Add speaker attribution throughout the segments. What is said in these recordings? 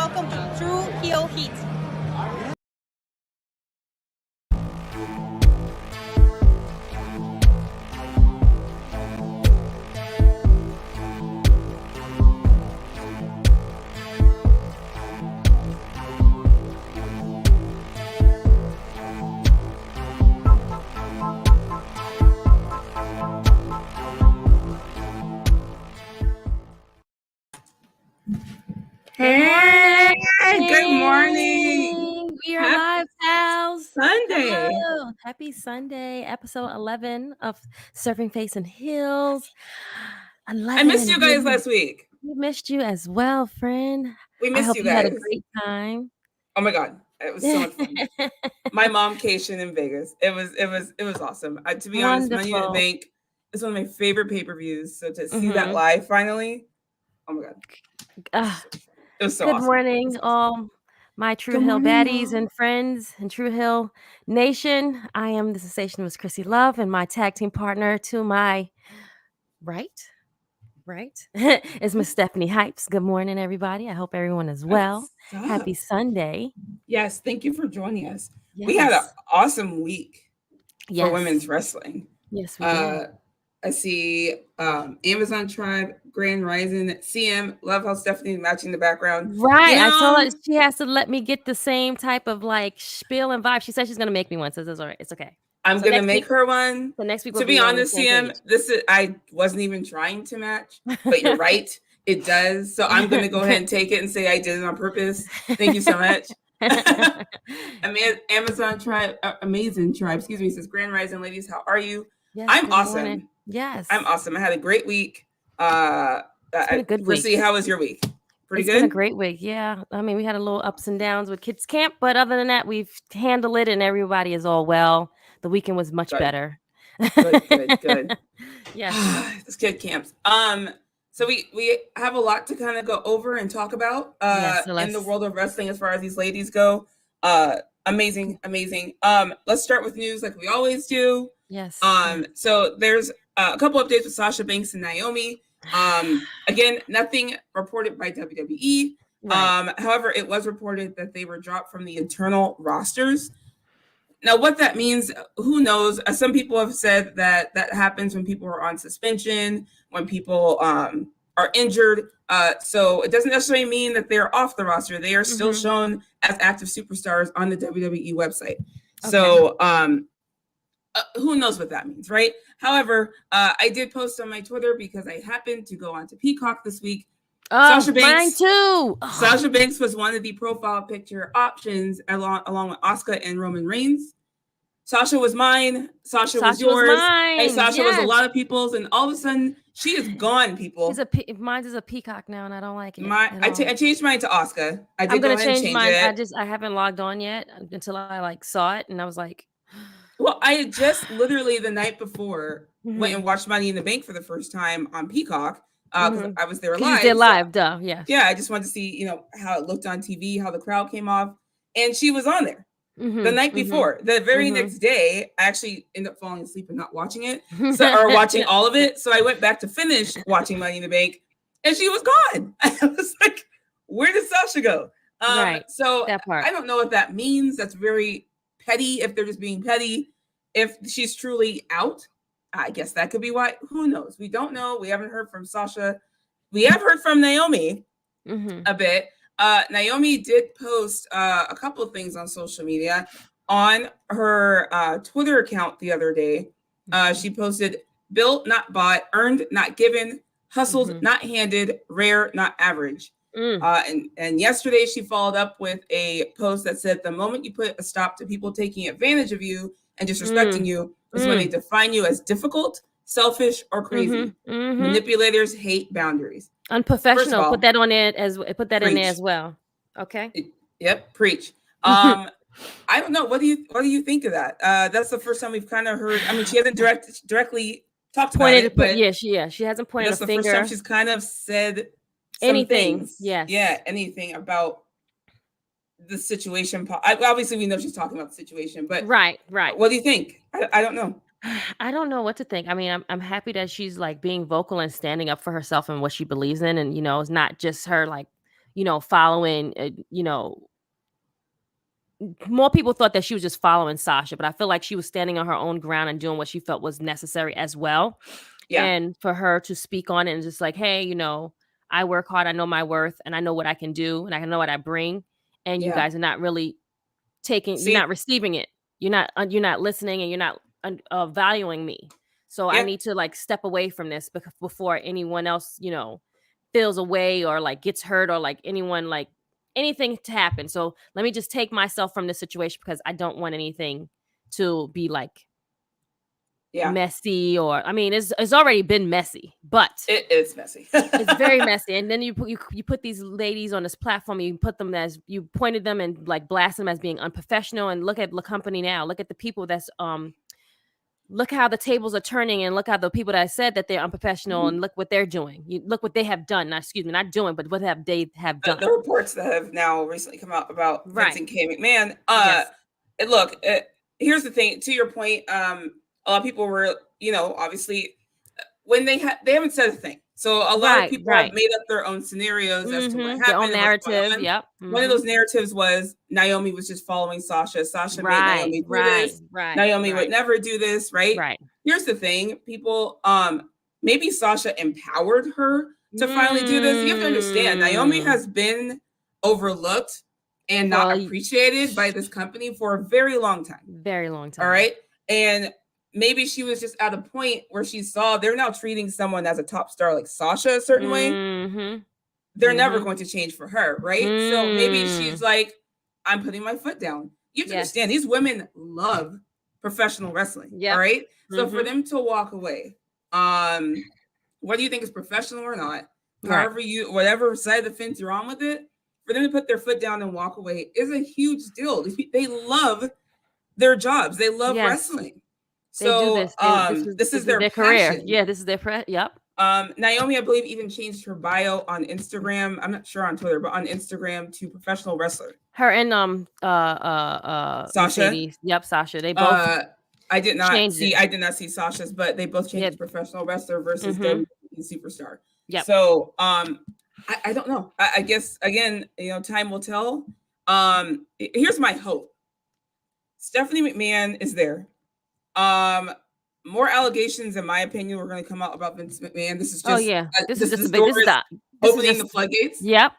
Speaker 1: welcome to True Heel Heat.
Speaker 2: Hey, good morning.
Speaker 3: We are live, pals.
Speaker 2: Sunday.
Speaker 3: Hello. Happy Sunday, episode 11 of Surfing Face and Heels.
Speaker 2: I missed you guys last week.
Speaker 3: We missed you as well, friend.
Speaker 2: We
Speaker 3: I
Speaker 2: missed
Speaker 3: hope
Speaker 2: you
Speaker 3: you had a
Speaker 2: guys.
Speaker 3: great time.
Speaker 2: Oh my God, it was so much fun. My momcation in Vegas. It was awesome. To be honest, Money in the Bank is one of my favorite pay-per-views. So to see that live finally, oh my God. It was so
Speaker 3: Good
Speaker 2: awesome.
Speaker 3: morning, all my True Hill baddies and friends and True Hill Nation. I am the sensationalist Krssi Love, and my tag team partner to my right is Miss Stephanie Hypes. Good morning, everybody. I hope everyone is well. Happy Sunday.
Speaker 2: Yes, thank you for joining us. Yes. We had an awesome week for women's wrestling.
Speaker 3: Yes, we did.
Speaker 2: I see Amazon Tribe, Grand Rising, CM. Love how Stephanie matching the background.
Speaker 3: Right. You know, I told her she has to let me get the same type of like spiel and vibe. She said she's gonna make me one. So it's all right. It's okay.
Speaker 2: I'm gonna make her one.
Speaker 3: So next week,
Speaker 2: to be honest, CM, I wasn't even trying to match, but you're right. It does. So I'm gonna go ahead and take it and say I did it on purpose. Thank you so much. Amazon Tribe, Amazing Tribe, excuse me, says Grand Rising ladies, how are you?
Speaker 3: Yes,
Speaker 2: I'm awesome.
Speaker 3: Morning. Yes,
Speaker 2: I'm awesome. I had a great week.
Speaker 3: It's been a good week.
Speaker 2: Krssi, how was your week? Pretty good?
Speaker 3: It's been a great week. Yeah. I mean, we had a little ups and downs with kids camp, but other than that, we've handled it and everybody is all well. The weekend was much better.
Speaker 2: Good.
Speaker 3: Yeah.
Speaker 2: This kid camps. So we have a lot to kind of go over and talk about in the world of wrestling as far as these ladies go. Amazing. Let's start with news like we always do.
Speaker 3: Yes.
Speaker 2: So there's a couple updates with Sasha Banks and Naomi. Again, nothing reported by WWE. Right. However, it was reported that they were dropped from the internal rosters. Now, what that means, who knows? Some people have said that happens when people are on suspension, when people are injured. So it doesn't necessarily mean that they're off the roster. They are still shown as active superstars on the WWE website. Okay. So who knows what that means, right? However, I did post on my Twitter because I happened to go onto Peacock this week.
Speaker 3: Oh, Sasha Banks, mine too.
Speaker 2: Oh. Sasha Banks was one of the profile picture options along with Asuka and Roman Reigns. Sasha was mine. Sasha was yours. Hey, Sasha was a lot of people's, and all of a sudden she is gone. People,
Speaker 3: mine is a Peacock now, and I don't like it.
Speaker 2: I changed mine to Asuka.
Speaker 3: I'm gonna change mine. I haven't logged on yet until I saw it, and I was like,
Speaker 2: well, I had just literally the night before went and watched Money in the Bank for the first time on Peacock. Because I was there live.
Speaker 3: You did live, duh, yeah.
Speaker 2: Yeah, I just wanted to see, how it looked on TV, how the crowd came off, and she was on there the night before. The very next day, I actually ended up falling asleep and not watching it, or watching all of it. So I went back to finish watching Money in the Bank, and she was gone. I was like, "Where did Sasha go?"
Speaker 3: Right.
Speaker 2: So that part. I don't know what that means. That's very petty. If they're just being petty, if she's truly out. I guess that could be why. Who knows? We don't know. We haven't heard from Sasha. We have heard from Naomi a bit. Naomi did post a couple of things on social media. On her Twitter account the other day, she posted, "Built, not bought, earned, not given, hustled, not handed, rare, not average." And yesterday she followed up with a post that said, "The moment you put a stop to people taking advantage of you and disrespecting you is when they define you as difficult, selfish, or crazy. Manipulators hate boundaries.
Speaker 3: Unprofessional." All, put that in there as well. Okay.
Speaker 2: Yep. Preach. I don't know. What do you think of that? That's the first time we've kind of heard. I mean, she hasn't directly talked about it, but
Speaker 3: she hasn't pointed a finger.
Speaker 2: That's the first time she's kind of said
Speaker 3: anything.
Speaker 2: Things.
Speaker 3: Yes.
Speaker 2: Yeah. Anything about the situation. Obviously, we know she's talking about the situation, but
Speaker 3: right.
Speaker 2: What do you think? I don't know.
Speaker 3: I don't know what to think. I mean, I'm happy that she's like being vocal and standing up for herself and what she believes in, and it's not just her like, following, more people thought that she was just following Sasha, but I feel like she was standing on her own ground and doing what she felt was necessary as well.
Speaker 2: Yeah.
Speaker 3: And for her to speak on it and just like, hey, I work hard, I know my worth, and I know what I can do, and I know what I bring. And you guys are not really you're not receiving it. You're not listening, and you're not valuing me. So I need to like step away from this before anyone else, feels away or like gets hurt or like anyone like anything to happen. So let me just take myself from this situation because I don't want anything to be like messy, or I mean it's already been messy, but
Speaker 2: it is messy.
Speaker 3: It's very messy. And then you put these ladies on this platform, you pointed them and like blast them as being unprofessional, and look at the company now, look at the people that's look how the tables are turning, and look how the people that said that they're unprofessional and look what they're doing. Look what they have done. Not doing, but what have they have done.
Speaker 2: The reports that have now recently come out about Vince and K. McMahon. Look, here's the thing. To your point, a lot of people were, obviously, when they haven't said a thing. So a lot of people have made up their own scenarios as to what happened.
Speaker 3: Their own narrative. Yep.
Speaker 2: One of those narratives was Naomi was just following Sasha. Sasha made Naomi do this. Naomi would never do this. Right. Here's the thing, people. Maybe Sasha empowered her to finally do this. You have to understand, Naomi has been overlooked and not appreciated by this company for a very long time.
Speaker 3: Very long time.
Speaker 2: All right. And maybe she was just at a point where she saw they're now treating someone as a top star like Sasha a certain way. They're never going to change for her, right? So maybe she's like, I'm putting my foot down. You have to understand, these women love professional wrestling. All right. So for them to walk away, whether you think it's professional or not, however whatever side of the fence you're on with it, for them to put their foot down and walk away is a huge deal. They love their jobs. They love wrestling. So this is their
Speaker 3: career.
Speaker 2: passion.
Speaker 3: Yeah, this is their yep.
Speaker 2: Naomi, I believe, even changed her bio on Instagram. I'm not sure on Twitter, but on Instagram to professional wrestler.
Speaker 3: Her and
Speaker 2: Sasha.
Speaker 3: Mercedes. Yep, Sasha. They both.
Speaker 2: I did not see Sasha's, but they both changed to professional wrestler versus WWE superstar.
Speaker 3: Yep.
Speaker 2: So I don't know. I guess again, time will tell. Here's my hope. Stephanie McMahon is there. More allegations, in my opinion, were going to come out about Vince McMahon. This is just opening the floodgates.
Speaker 3: Yep.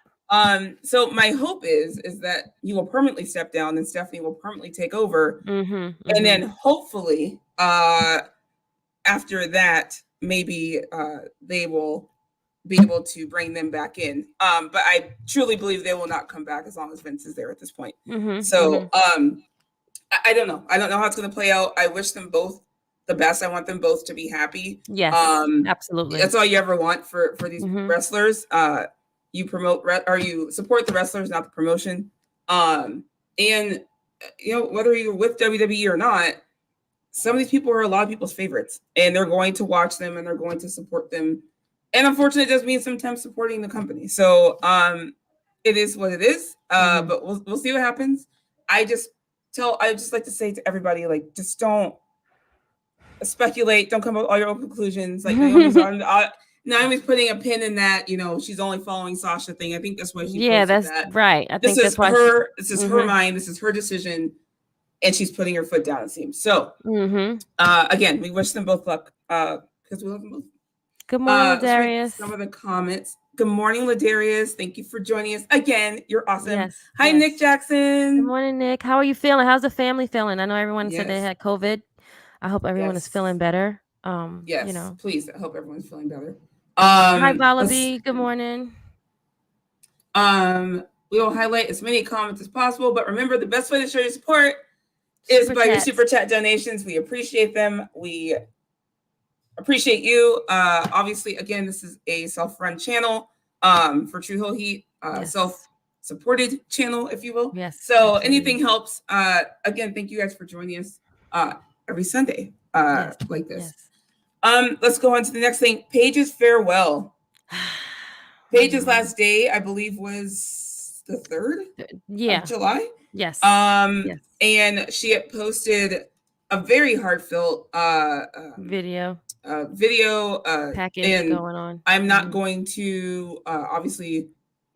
Speaker 2: So my hope is that he will permanently step down and Stephanie will permanently take over, and then hopefully, after that, maybe they will be able to bring them back in. But I truly believe they will not come back as long as Vince is there at this point. So I don't know. I don't know how it's going to play out. I wish them both the best. I want them both to be happy.
Speaker 3: Yes, absolutely.
Speaker 2: That's all you ever want for these wrestlers. You promote or you support the wrestlers, not the promotion. And whether you're with WWE or not, some of these people are a lot of people's favorites, and they're going to watch them and they're going to support them. And unfortunately, it does mean sometimes supporting the company. So it is what it is. But we'll see what happens. I just like to say to everybody, like, just don't speculate. Don't come up with all your own conclusions. Like Naomi's putting a pin in that. She's only following Sasha thing. I think that's why she.
Speaker 3: Yeah, that's that. Right. I think
Speaker 2: this is her. This is her mind. This is her decision, and she's putting her foot down. It seems so. Again, we wish them both luck because we love them both.
Speaker 3: Good morning, Ladarius.
Speaker 2: Some of the comments. Good morning, Ladarius. Thank you for joining us again. You're awesome.
Speaker 3: Yes,
Speaker 2: Hi, Nick Jackson.
Speaker 3: Good morning, Nick. How are you feeling? How's the family feeling? I know everyone said they had COVID. I hope everyone is feeling better.
Speaker 2: Yes, please. I hope everyone's feeling better.
Speaker 3: Hi, Valaby. Good morning.
Speaker 2: We will highlight as many comments as possible, but remember, the best way to show your support is by your super chat donations. We appreciate them. We appreciate you. Obviously, again, this is a self-run channel for True Hill Heat, self-supported channel, if you will.
Speaker 3: Yes.
Speaker 2: So absolutely. Anything helps. Again, thank you guys for joining us every Sunday like this. Yes. Let's go on to the next thing. Paige's farewell. Paige's last day, I believe, was the 3rd of July.
Speaker 3: Yes.
Speaker 2: And she had posted a very heartfelt
Speaker 3: video
Speaker 2: package
Speaker 3: going on.
Speaker 2: I'm not going to obviously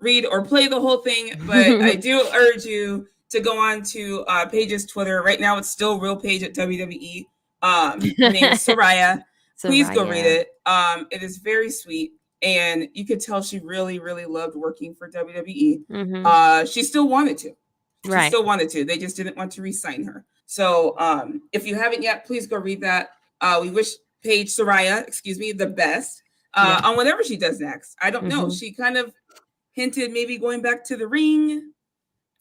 Speaker 2: read or play the whole thing, but I do urge you to go on to Paige's Twitter. Right now, it's still Real Paige at WWE. Her name is Soraya. Please go read it. It is very sweet, and you could tell she really, really loved working for WWE. She still wanted to. She still wanted to. They just didn't want to re-sign her. So if you haven't yet, please go read that. We wish Paige Soraya, the best on whatever she does next. I don't know. She kind of hinted maybe going back to the ring.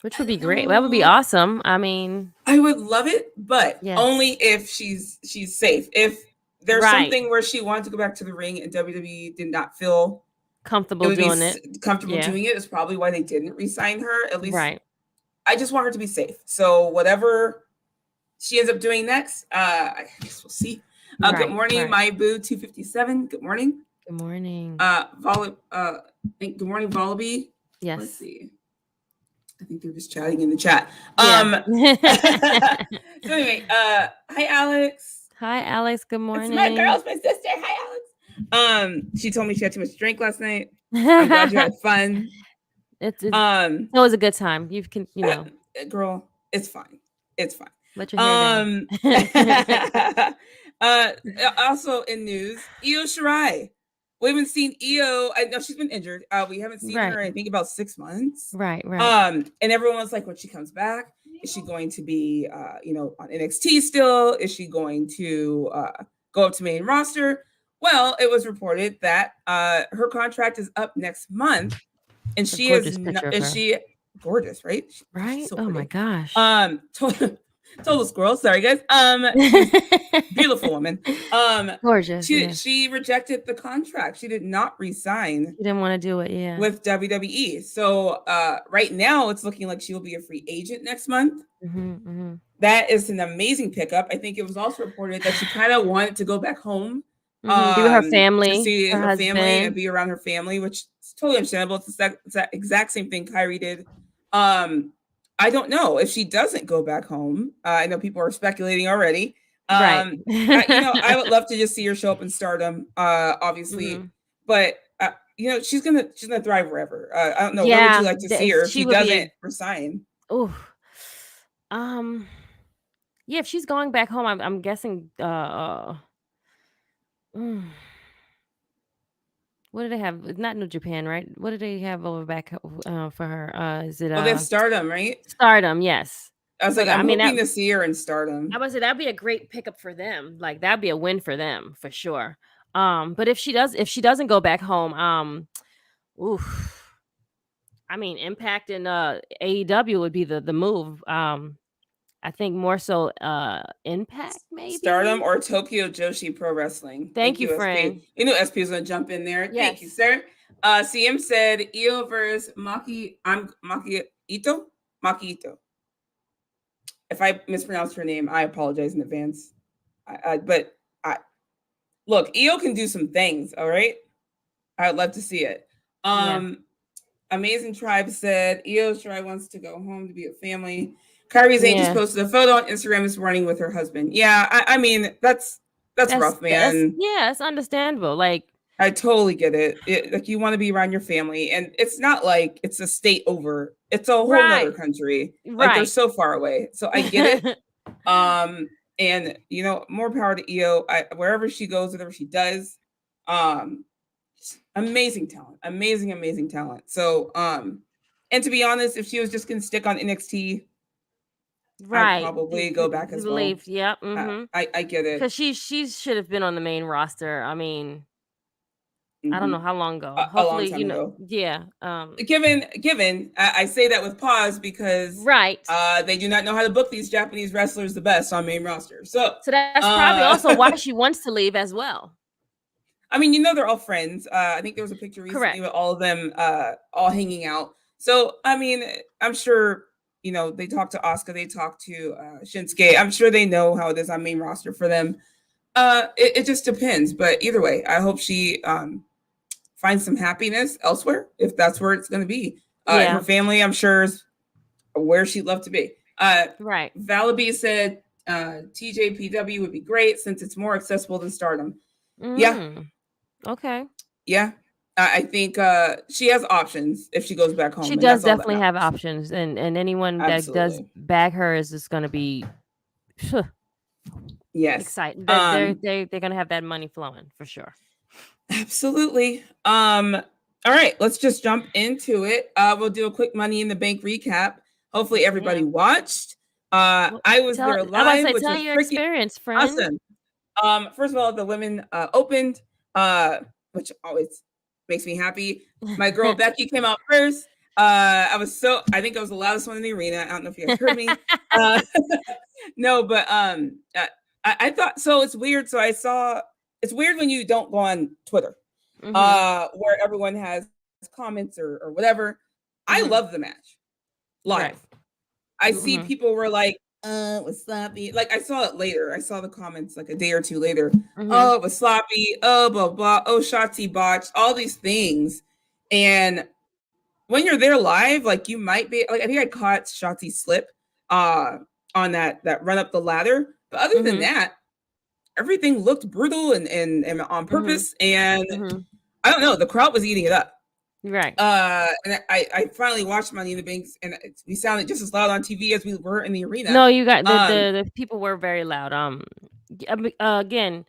Speaker 3: Which would be great. That would be awesome. I mean,
Speaker 2: I would love it, but only if she's safe. If there's something where she wanted to go back to the ring and WWE did not feel
Speaker 3: comfortable doing it,
Speaker 2: it's probably why they didn't re-sign her. At least, I just want her to be safe. So whatever she ends up doing next, I guess we'll see. Good morning, my boo 257. Good morning.
Speaker 3: Good morning.
Speaker 2: Good morning, Wallaby.
Speaker 3: Yes.
Speaker 2: Let's see. I think they're just chatting in the chat. So anyway, hi Alex.
Speaker 3: Hi Alex. Good morning.
Speaker 2: It's my girls, my sister. Hi Alex. She told me she had too much drink last night. I'm glad you had fun.
Speaker 3: It was a good time. You can,
Speaker 2: girl, it's fine. It's fine.
Speaker 3: Let your hair down.
Speaker 2: Also in news, Io Shirai. We haven't seen Io. I know she's been injured. We haven't seen her in, I think, about 6 months.
Speaker 3: Right.
Speaker 2: And everyone was like, when she comes back, is she going to be, on NXT still? Is she going to go up to main roster? Well, it was reported that her contract is up next month, and she is gorgeous, right?
Speaker 3: Right. So my gosh.
Speaker 2: Total squirrel. Sorry, guys. Beautiful woman.
Speaker 3: Gorgeous.
Speaker 2: She rejected the contract. She did not resign.
Speaker 3: She didn't want to do it.
Speaker 2: With WWE. So right now, it's looking like she will be a free agent next month. That is an amazing pickup. I think it was also reported that she kind of wanted to go back home,
Speaker 3: be with her family,
Speaker 2: to see her family and be around her family, which is totally understandable. It's the exact same thing Kyrie did. I don't know if she doesn't go back home. I know people are speculating already. I would love to just see her show up in Stardom, obviously, but she's gonna thrive wherever. I don't know. Where would you like to see her if she doesn't resign?
Speaker 3: Oh, if she's going back home, I'm guessing. What do they have? It's not New Japan, right? What do they have over back for her? Is it?
Speaker 2: Well, they have Stardom, right?
Speaker 3: Stardom, yes.
Speaker 2: I was like, I'm hoping to see her in Stardom.
Speaker 3: I was say that'd be a great pickup for them. Like that'd be a win for them for sure. But if she doesn't go back home, I mean, Impact and AEW would be the move. I think more so Impact, maybe
Speaker 2: Stardom or Tokyo Joshi Pro Wrestling.
Speaker 3: Thank you, friend.
Speaker 2: You know SP is gonna jump in there. Yes. Thank you, sir. CM said Io versus Maki Ito. If I mispronounced her name, I apologize in advance. But look, Io can do some things. All right, I'd love to see it. Amazing Tribe said Io Shirai wants to go home to be a family. Kyrie's Angels posted a photo on Instagram this morning with her husband. Yeah, I mean that's rough, man.
Speaker 3: It's understandable. Like
Speaker 2: I totally get it. Like you want to be around your family, and it's not like it's a state over. It's a whole other country. Like they're so far away. So I get it. And more power to Io. Wherever she goes, whatever she does, amazing talent, amazing talent. So and to be honest, if she was just gonna stick on NXT. I'd probably go back as well.
Speaker 3: Yep.
Speaker 2: I get it.
Speaker 3: Because she should have been on the main roster. I mean, I don't know how long ago.
Speaker 2: Hopefully, a long time ago.
Speaker 3: Yeah.
Speaker 2: Given, I say that with pause because they do not know how to book these Japanese wrestlers the best on main roster. So
Speaker 3: that's probably also why she wants to leave as well.
Speaker 2: I mean, they're all friends. I think there was a picture recently with all of them all hanging out. So I mean, I'm sure. They talk to Asuka, they talk to Shinsuke. I'm sure they know how it is on main roster for them. It just depends. But either way, I hope she finds some happiness elsewhere, if that's where it's going to be. Her family, I'm sure, is where she'd love to be. Valaby said TJPW would be great since it's more accessible than Stardom. Yeah.
Speaker 3: Okay.
Speaker 2: Yeah. I think she has options if she goes back home.
Speaker 3: She
Speaker 2: And
Speaker 3: does
Speaker 2: that's all that
Speaker 3: definitely have
Speaker 2: matters.
Speaker 3: options, and anyone that does
Speaker 2: Absolutely.
Speaker 3: bag her is just going to be
Speaker 2: Yes.
Speaker 3: excited. They're going to have that money flowing for sure.
Speaker 2: Absolutely. All right, let's just jump into it. We'll do a quick Money in the Bank recap. Hopefully everybody watched. I was there live, which
Speaker 3: tell
Speaker 2: was
Speaker 3: your
Speaker 2: freaking
Speaker 3: experience, friend.
Speaker 2: awesome. First of all, the women opened, which always makes me happy. My girl Becky came out first. I think I was the loudest one in the arena. I don't know if you guys heard me. No, but I thought so. It's weird. So it's weird when you don't go on Twitter, where everyone has comments or whatever. I love the match live. Right. I see people were like, it was sloppy. Like I saw it later. I saw the comments like a day or two later. Oh, it was sloppy. Oh, blah, blah. Oh, Shotzi botched. All these things. And when you're there live, like you might be like, I think I caught Shotzi slip on that run up the ladder. But other than that, everything looked brutal and on purpose. And I don't know, the crowd was eating it up.
Speaker 3: Right.
Speaker 2: And I finally watched Money in the Bank, and we sounded just as loud on TV as we were in the arena.
Speaker 3: No, you got the people were very loud. Again,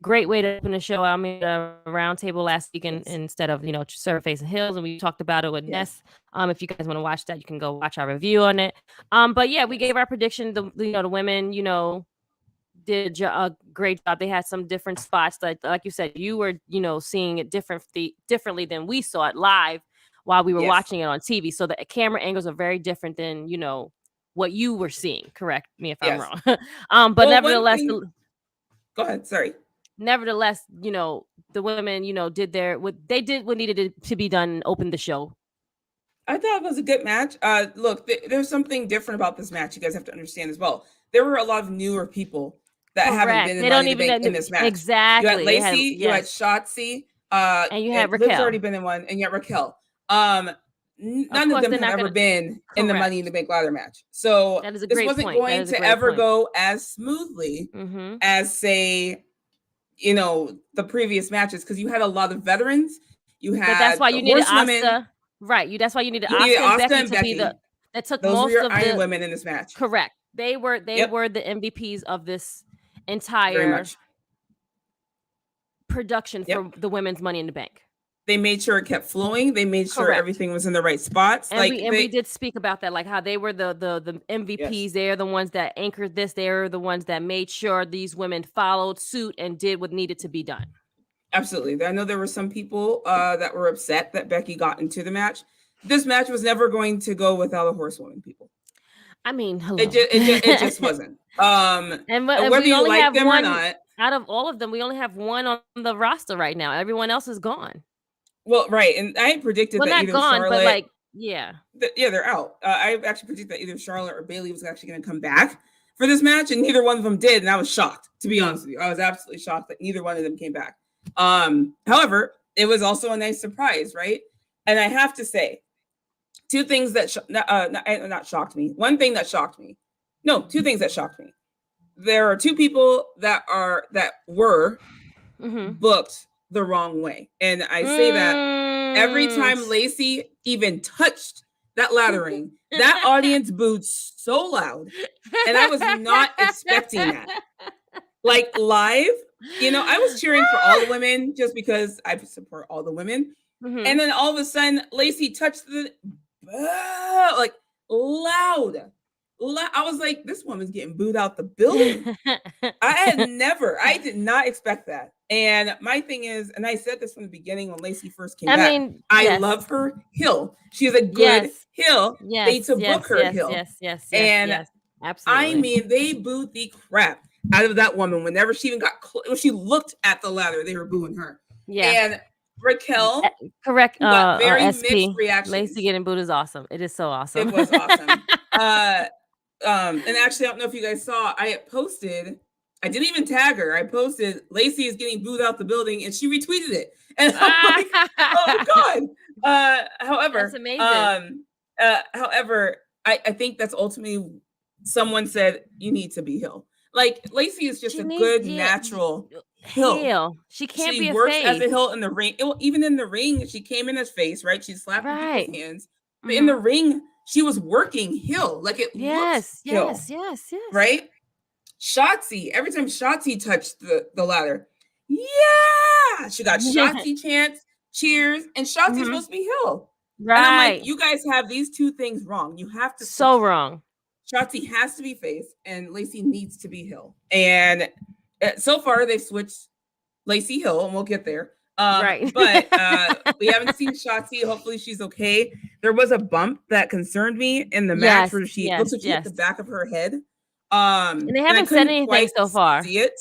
Speaker 3: great way to open the show. I mean, a round table last week instead of Surface and Hills, and we talked about it with Ness. If you guys want to watch that, you can go watch our review on it. But yeah, we gave our prediction. The women, did a great job. They had some different spots, like you said, you were seeing it differently than we saw it live while we were watching it on TV. So the camera angles are very different than what you were seeing. Correct me if I'm wrong. But nevertheless,
Speaker 2: go ahead. Sorry.
Speaker 3: Nevertheless, the women did what needed to be done and opened the show.
Speaker 2: I thought it was a good match. Look, there's something different about this match. You guys have to understand as well. There were a lot of newer people that haven't been in Money in the Bank in this match.
Speaker 3: Exactly.
Speaker 2: You had Lacey, you had Shotzi,
Speaker 3: and you had Raquel.
Speaker 2: Liv's already been in one, and you had Raquel. None of them have ever been in the Money in the Bank ladder match. So this wasn't going to ever go as smoothly as, say, the previous matches, because you had a lot of veterans. You had,
Speaker 3: but that's why you needed Asuka. Right. That's why you needed Asuka and Becky to be that took
Speaker 2: those
Speaker 3: most
Speaker 2: were
Speaker 3: of
Speaker 2: Iron Women in this match.
Speaker 3: Correct. They were the MVPs of this entire production for the women's Money in the Bank.
Speaker 2: They made sure it kept flowing. They made sure everything was in the right spots.
Speaker 3: And we did speak about that, like how they were the MVPs. Yes. They're the ones that anchored this. They're the ones that made sure these women followed suit and did what needed to be done.
Speaker 2: Absolutely. I know there were some people that were upset that Becky got into the match. This match was never going to go without a horsewoman, people.
Speaker 3: I mean, hello.
Speaker 2: It just wasn't. And whether you like them or not.
Speaker 3: Out of all of them, we only have one on the roster right now. Everyone else is gone.
Speaker 2: Well, right. And I predicted that either Charlotte... they're out. I actually predicted that either Charlotte or Bayley was actually going to come back for this match, and neither one of them did. And I was shocked, to be honest with you. I was absolutely shocked that neither one of them came back. However, it was also a nice surprise, right? And I have to say, two things that not shocked me. One thing that shocked me. No, two things that shocked me. There are two people that were booked the wrong way. And I say that every time Lacey even touched that laddering, that audience booed so loud. And I was not expecting that. Like live, I was cheering for all the women just because I support all the women. And then all of a sudden, Lacey touched the like loud. I was like, this woman's getting booed out the building. I did not expect that. And my thing is, and I said this from the beginning when Lacey first came back, I love her heel. She's a good heel. They need to book her heel.
Speaker 3: Yes.
Speaker 2: And absolutely. I mean, they booed the crap out of that woman whenever she even when she looked at the ladder, they were booing her. Yeah. And Raquel,
Speaker 3: correct.
Speaker 2: Got very mixed reactions.
Speaker 3: Lacey getting booed is awesome. It is so awesome.
Speaker 2: It was awesome. And actually, I don't know if you guys saw, I had posted, I didn't even tag her. I posted, Lacey is getting booed out the building, and she retweeted it. And I'm like, oh God. However,
Speaker 3: that's amazing.
Speaker 2: However, I think that's ultimately someone said you need to be heel. Like Lacey is just good natural heel.
Speaker 3: She can't be
Speaker 2: She
Speaker 3: a
Speaker 2: works as
Speaker 3: face.
Speaker 2: a heel in the ring. Even in the ring, she came in as face, right? She's slapping
Speaker 3: Right.
Speaker 2: people's hands. But in the ring, she was working heel. Like it looked heel.
Speaker 3: Yes.
Speaker 2: Right? Shotzi, every time Shotzi touched the ladder, yeah, she got Shotzi chants, cheers, and Shotzi's supposed to be heel.
Speaker 3: Right.
Speaker 2: And I'm like, you guys have these two things wrong. You have to
Speaker 3: so wrong.
Speaker 2: Shotzi has to be face, and Lacey needs to be heel. And so far, they've switched Lacey heel, and we'll get there.
Speaker 3: Right.
Speaker 2: But we haven't seen Shotzi. Hopefully, she's okay. There was a bump that concerned me in the match where she looks like she hit the back of her head.
Speaker 3: And they haven't said anything so far.
Speaker 2: See it,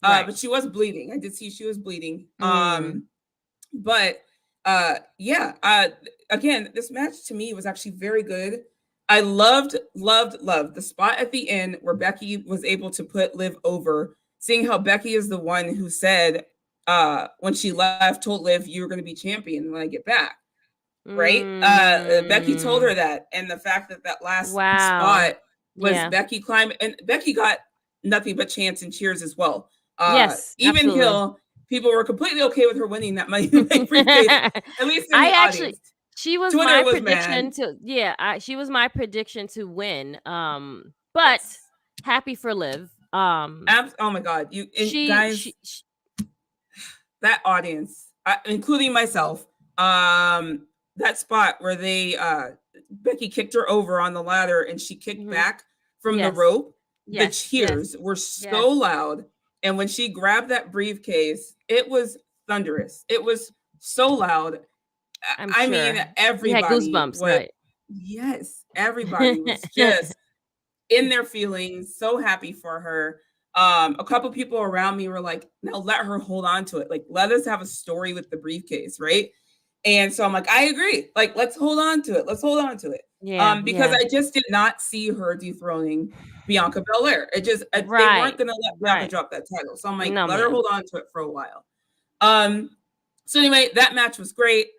Speaker 2: but she was bleeding. I did see she was bleeding. But again, this match to me was actually very good. I loved the spot at the end where Becky was able to put Liv over, seeing how Becky is the one who said when she left, told Liv, "You're going to be champion when I get back." Right? Becky told her that, and the fact that last spot was Becky climbing, and Becky got nothing but chants and cheers as well.
Speaker 3: Yes,
Speaker 2: even Hill, people were completely okay with her winning that Money in the Bank briefcase. At least in the audience.
Speaker 3: She was
Speaker 2: Twitter
Speaker 3: my
Speaker 2: was
Speaker 3: prediction
Speaker 2: mad.
Speaker 3: she was my prediction to win. But happy for Liv.
Speaker 2: Oh my God, guys, that audience, including myself, that spot where they Becky kicked her over on the ladder and she kicked back from the rope. The cheers were so loud. And when she grabbed that briefcase, it was thunderous. It was so loud. I mean, everybody
Speaker 3: had goosebumps, right?
Speaker 2: Yes, everybody was just in their feelings, so happy for her. A couple people around me were like, now let her hold on to it. Like, let us have a story with the briefcase, right? And so I'm like, I agree. Like, let's hold on to it. Let's hold on to it. Because I just did not see her dethroning Bianca Belair. It just they weren't gonna let Bianca drop that title. So I'm like, let her hold on to it for a while. So anyway, that match was great.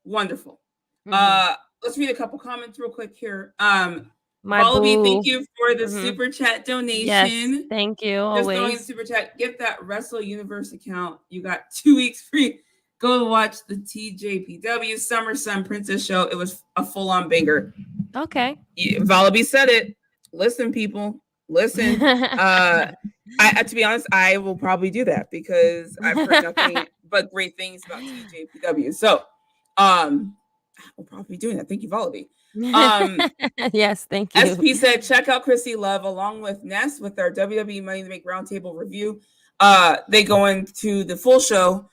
Speaker 2: Wonderful. Let's read a couple comments real quick here. Wallaby, thank you for the super chat donation.
Speaker 3: Yes, thank you.
Speaker 2: Just throwing the super chat. Get that Wrestle Universe account. You got 2 weeks free. Go watch the TJPW Summer Sun Princess show. It was a full-on banger.
Speaker 3: Okay.
Speaker 2: Wallaby said it. Listen, people. Listen. To be honest, I will probably do that because I've heard nothing but great things about TJPW. So we'll probably be doing that. Thank you, Wallaby.
Speaker 3: Yes, thank you.
Speaker 2: SP said, check out Krssi Love along with Ness with our WWE Money to Make Roundtable review. They go into the full show.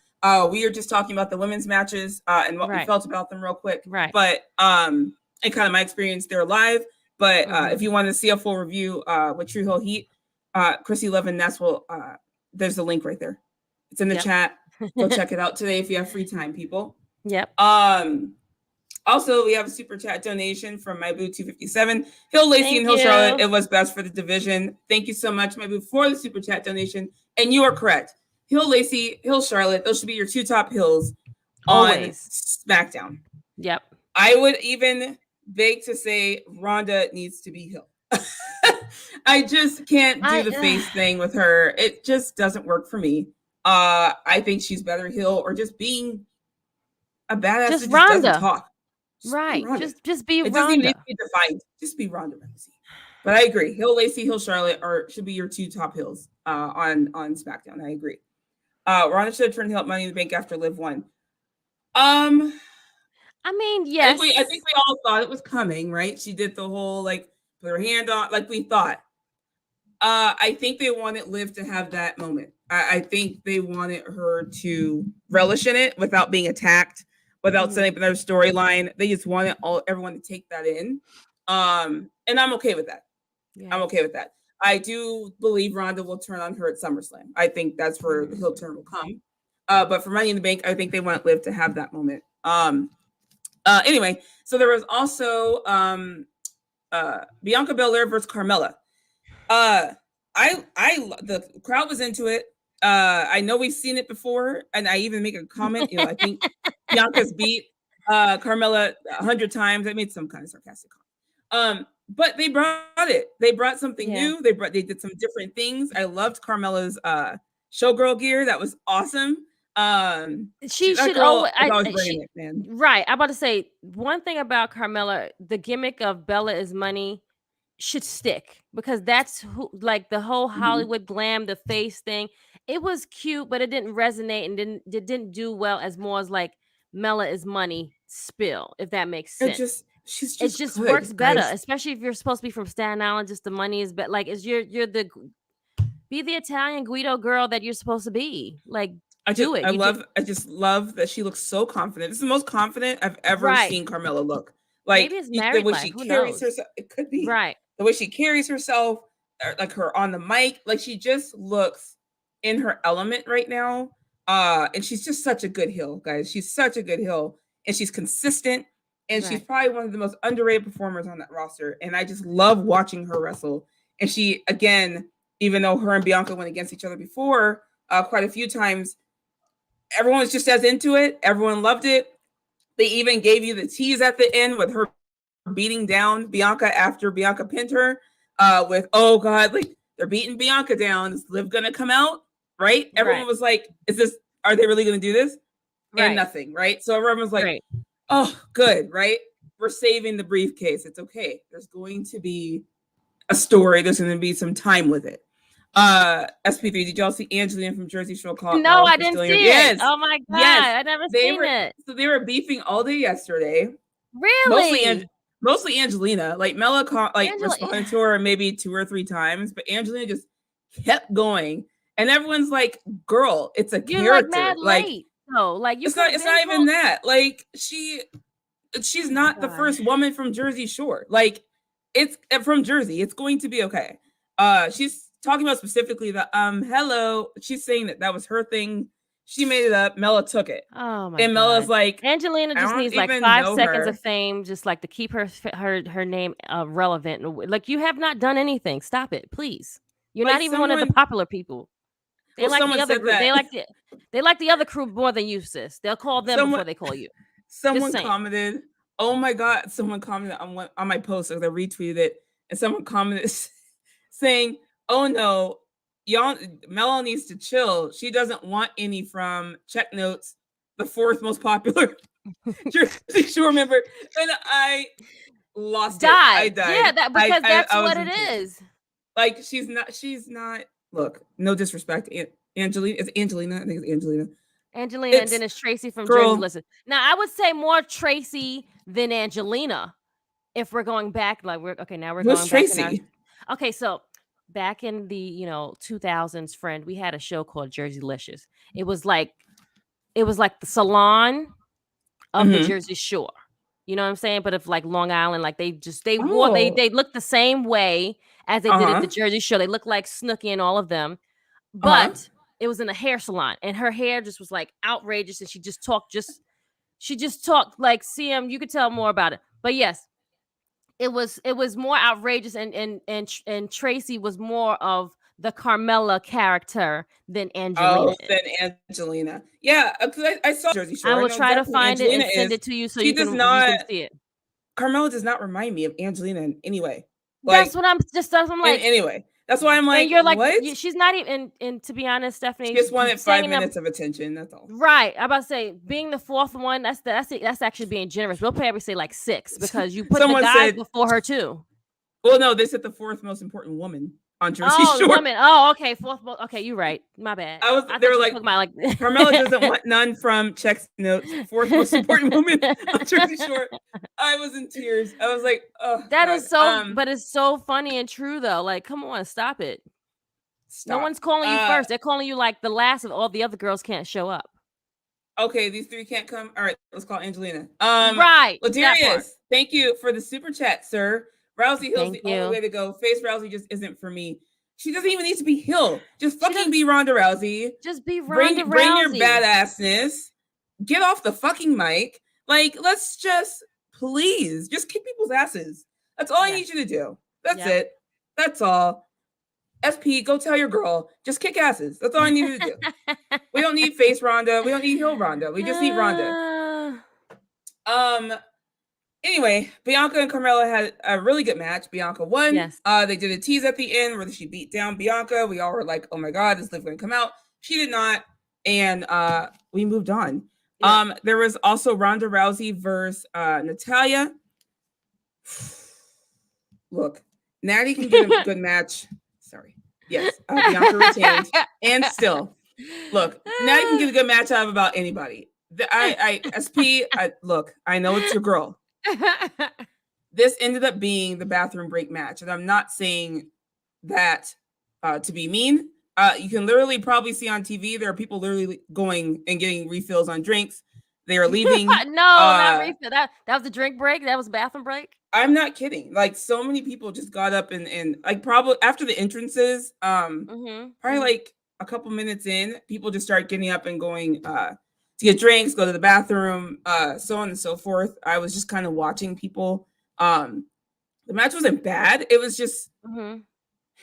Speaker 2: We are just talking about the women's matches and what we felt about them real quick.
Speaker 3: Right.
Speaker 2: But and kind of my experience there live. But if you want to see a full review with True Hill Heat, Krssi Love and Ness will there's the link right there. It's in the chat. Go check it out today if you have free time, people.
Speaker 3: Yep.
Speaker 2: Also, we have a super chat donation from My Boo 257. Hill Lacey and Hill Charlotte. It was best for the division. Thank you so much, My Boo, for the super chat donation. And you are correct. Hill Lacey, Hill Charlotte, those should be your two top hills on SmackDown.
Speaker 3: Yep.
Speaker 2: I would even beg to say Ronda needs to be Hill. I just can't do the face thing with her. It just doesn't work for me. I think she's better Hill or just being a badass
Speaker 3: just
Speaker 2: that
Speaker 3: Ronda.
Speaker 2: Doesn't talk.
Speaker 3: Right. Just be Ronda.
Speaker 2: It doesn't even need to be defined. Just be Ronda Rousey. But I agree. Hill Lacey, Hill Charlotte should be your two top hills on SmackDown. I agree. Ronda should have turned Hill at Money in the Bank after Liv won. I mean, yes. I think we all thought it was coming, right? She did the whole put her hand on, like we thought. I think they wanted Liv to have that moment. I think they wanted her to relish in it without being attacked, without setting up another storyline. They just wanted everyone to take that in. And I'm okay with that. Yeah. I'm okay with that. I do believe Ronda will turn on her at SummerSlam. I think that's where the heel turn will come. But for Money in the Bank, I think they want Liv to have that moment. Anyway, so there was also Bianca Belair versus Carmella. The crowd was into it. I know we've seen it before, and I even make a comment. I think Bianca's beat Carmella 100 times. I made some kind of sarcastic comment. But they brought it. They brought something new. They did some different things. I loved Carmella's showgirl gear. That was awesome.
Speaker 3: She
Speaker 2: that
Speaker 3: should
Speaker 2: girl
Speaker 3: always,
Speaker 2: is always bringing it, man.
Speaker 3: right. I'm about to say one thing about Carmella, the gimmick of Bella is money should stick, because that's who, like, the whole Hollywood glam, the face thing. It was cute, but it didn't resonate and didn't do well as more as like Mela is money spill, if that makes sense.
Speaker 2: She's
Speaker 3: It
Speaker 2: just
Speaker 3: just
Speaker 2: good,
Speaker 3: works better,
Speaker 2: guys.
Speaker 3: especially if you're supposed to be from Staten Island. Just the money is, but like, is you're the be the Italian Guido girl that you're supposed to be. Like,
Speaker 2: I just love that she looks so confident. This is the most confident I've ever seen Carmella look. Like,
Speaker 3: maybe it's
Speaker 2: the
Speaker 3: married
Speaker 2: way
Speaker 3: life.
Speaker 2: she
Speaker 3: Who
Speaker 2: carries
Speaker 3: knows?
Speaker 2: herself, it could be
Speaker 3: Right.
Speaker 2: the way she carries herself, like her on the mic, like she just looks in her element right now. And she's just such a good heel, guys. She's such a good heel, and she's consistent, and she's probably one of the most underrated performers on that roster. And I just love watching her wrestle. And she, again, even though her and Bianca went against each other before quite a few times, everyone was just as into it. Everyone loved it. They even gave you the tease at the end with her beating down Bianca after Bianca pinned her with, oh God, like, they're beating Bianca down. Is Liv gonna come out? Right? Everyone was like, are they really gonna do this? Right. And nothing, right? So everyone was like, oh, good, right? We're saving the briefcase. It's okay. There's going to be a story. There's going to be some time with it. SP3, did y'all see Angelina from Jersey Shore call?
Speaker 3: No, I didn't see it. Yes. Oh my God. Yes. I never seen it.
Speaker 2: So they were beefing all day yesterday.
Speaker 3: Really?
Speaker 2: Mostly Angelina. Like, Mela responded to her maybe 2 or 3 times, but Angelina just kept going. And everyone's like, girl, it's a character.
Speaker 3: Like, mad late. No, like,
Speaker 2: it's not even that. Like, she's not the first woman from Jersey Shore. Like, it's from Jersey. It's going to be okay. She's talking about specifically the hello. She's saying that was her thing. She made it up. Mela took it.
Speaker 3: Oh my!
Speaker 2: And Mela's like,
Speaker 3: Angelina just needs like 5 seconds of fame, just like to keep her name relevant. Like, you have not done anything. Stop it, please. You're not even one of the popular people. They like the other group. They like the other crew more than you, sis. They'll call them before they call you.
Speaker 2: Someone commented, oh my God, someone commented on my post, so I retweeted it, and someone commented saying, oh no, y'all, Mela needs to chill. She doesn't want any from Check Notes, the 4th most popular Jersey Shore member. And I lost it. I died.
Speaker 3: Yeah, because that's what it is.
Speaker 2: Like, she's not, look, no disrespect. Angelina, it's Angelina. I think it's Angelina.
Speaker 3: And then it's Tracy from Jersey. Listen, now I would say more Tracy than Angelina. If we're going back, like, we're going
Speaker 2: Tracy?
Speaker 3: back. Okay, so back in the 2000s, friend, we had a show called Jerseylicious. It was like the salon of the Jersey Shore. You know what I'm saying? But if, like, Long Island, like, they looked the same way as they did at the Jersey Shore. They looked like Snooki and all of them, but it was in a hair salon, and her hair just was like outrageous, and she just talked like CM. You could tell more about it, but yes, it was more outrageous, and Tracy was more of the Carmella character than Angelina.
Speaker 2: Oh, than Angelina. Yeah, I saw Jersey Shore.
Speaker 3: I will try to find it and send it to you so you can see it.
Speaker 2: Carmella does not remind me of Angelina in any way.
Speaker 3: Like, that's what I'm like.
Speaker 2: Anyway, that's why I'm like,
Speaker 3: and you're like,
Speaker 2: what?
Speaker 3: She's not even. And to be honest, Stephanie,
Speaker 2: she just wanted 5 minutes of attention. That's all.
Speaker 3: Right. I'm about to say, being the 4th one, that's actually being generous. We'll probably say like 6 because you put the guys before her too.
Speaker 2: Well, no, they said the 4th most important woman on Jersey Shore.
Speaker 3: Women. Oh, okay. 4th. Okay, you're right. My bad.
Speaker 2: They were like, Carmella doesn't want none from Check Notes. 4th most important woman on Jersey Shore. I was in tears. I was like, oh,
Speaker 3: that God. Is so. But it's so funny and true though. Like, come on, stop it. No one's calling you first. They're calling you like the last of all the other girls can't show up.
Speaker 2: Okay, these 3 can't come. All right, let's call Angelina.
Speaker 3: Right.
Speaker 2: Ladarius, thank you for the super chat, sir. Rousey Hill's the only way to go. Face Rousey just isn't for me. She doesn't even need to be Hill. Just fucking be Ronda Rousey.
Speaker 3: Just be Ronda Rousey.
Speaker 2: Bring your badassness. Get off the fucking mic. Like, let's just please just kick people's asses. That's all I need you to do. That's it. That's all. SP, go tell your girl. Just kick asses. That's all I need you to do. We don't need face Ronda. We don't need heel Ronda. We just need Ronda. Anyway, Bianca and Carmella had a really good match. Bianca won.
Speaker 3: Yes.
Speaker 2: They did a tease at the end where she beat down Bianca. We all were like, oh my God, is Liv going to come out? She did not. And we moved on. Yeah. There was also Ronda Rousey versus Natalya. Look, Natty can get a good match. Sorry. Yes, Bianca retained. And still, look, Natty can get a good match out of about anybody. Look, I know it's your girl. This ended up being the bathroom break match. And I'm not saying that to be mean. You can literally probably see on TV, there are people literally going and getting refills on drinks. They are leaving.
Speaker 3: No, not refill. That was the drink break. That was bathroom break.
Speaker 2: I'm not kidding. Like, so many people just got up and like, probably after the entrances, probably like a couple minutes in, people just start getting up and going to get drinks, go to the bathroom, so on and so forth. I was just kind of watching people. The match wasn't bad. It was just, it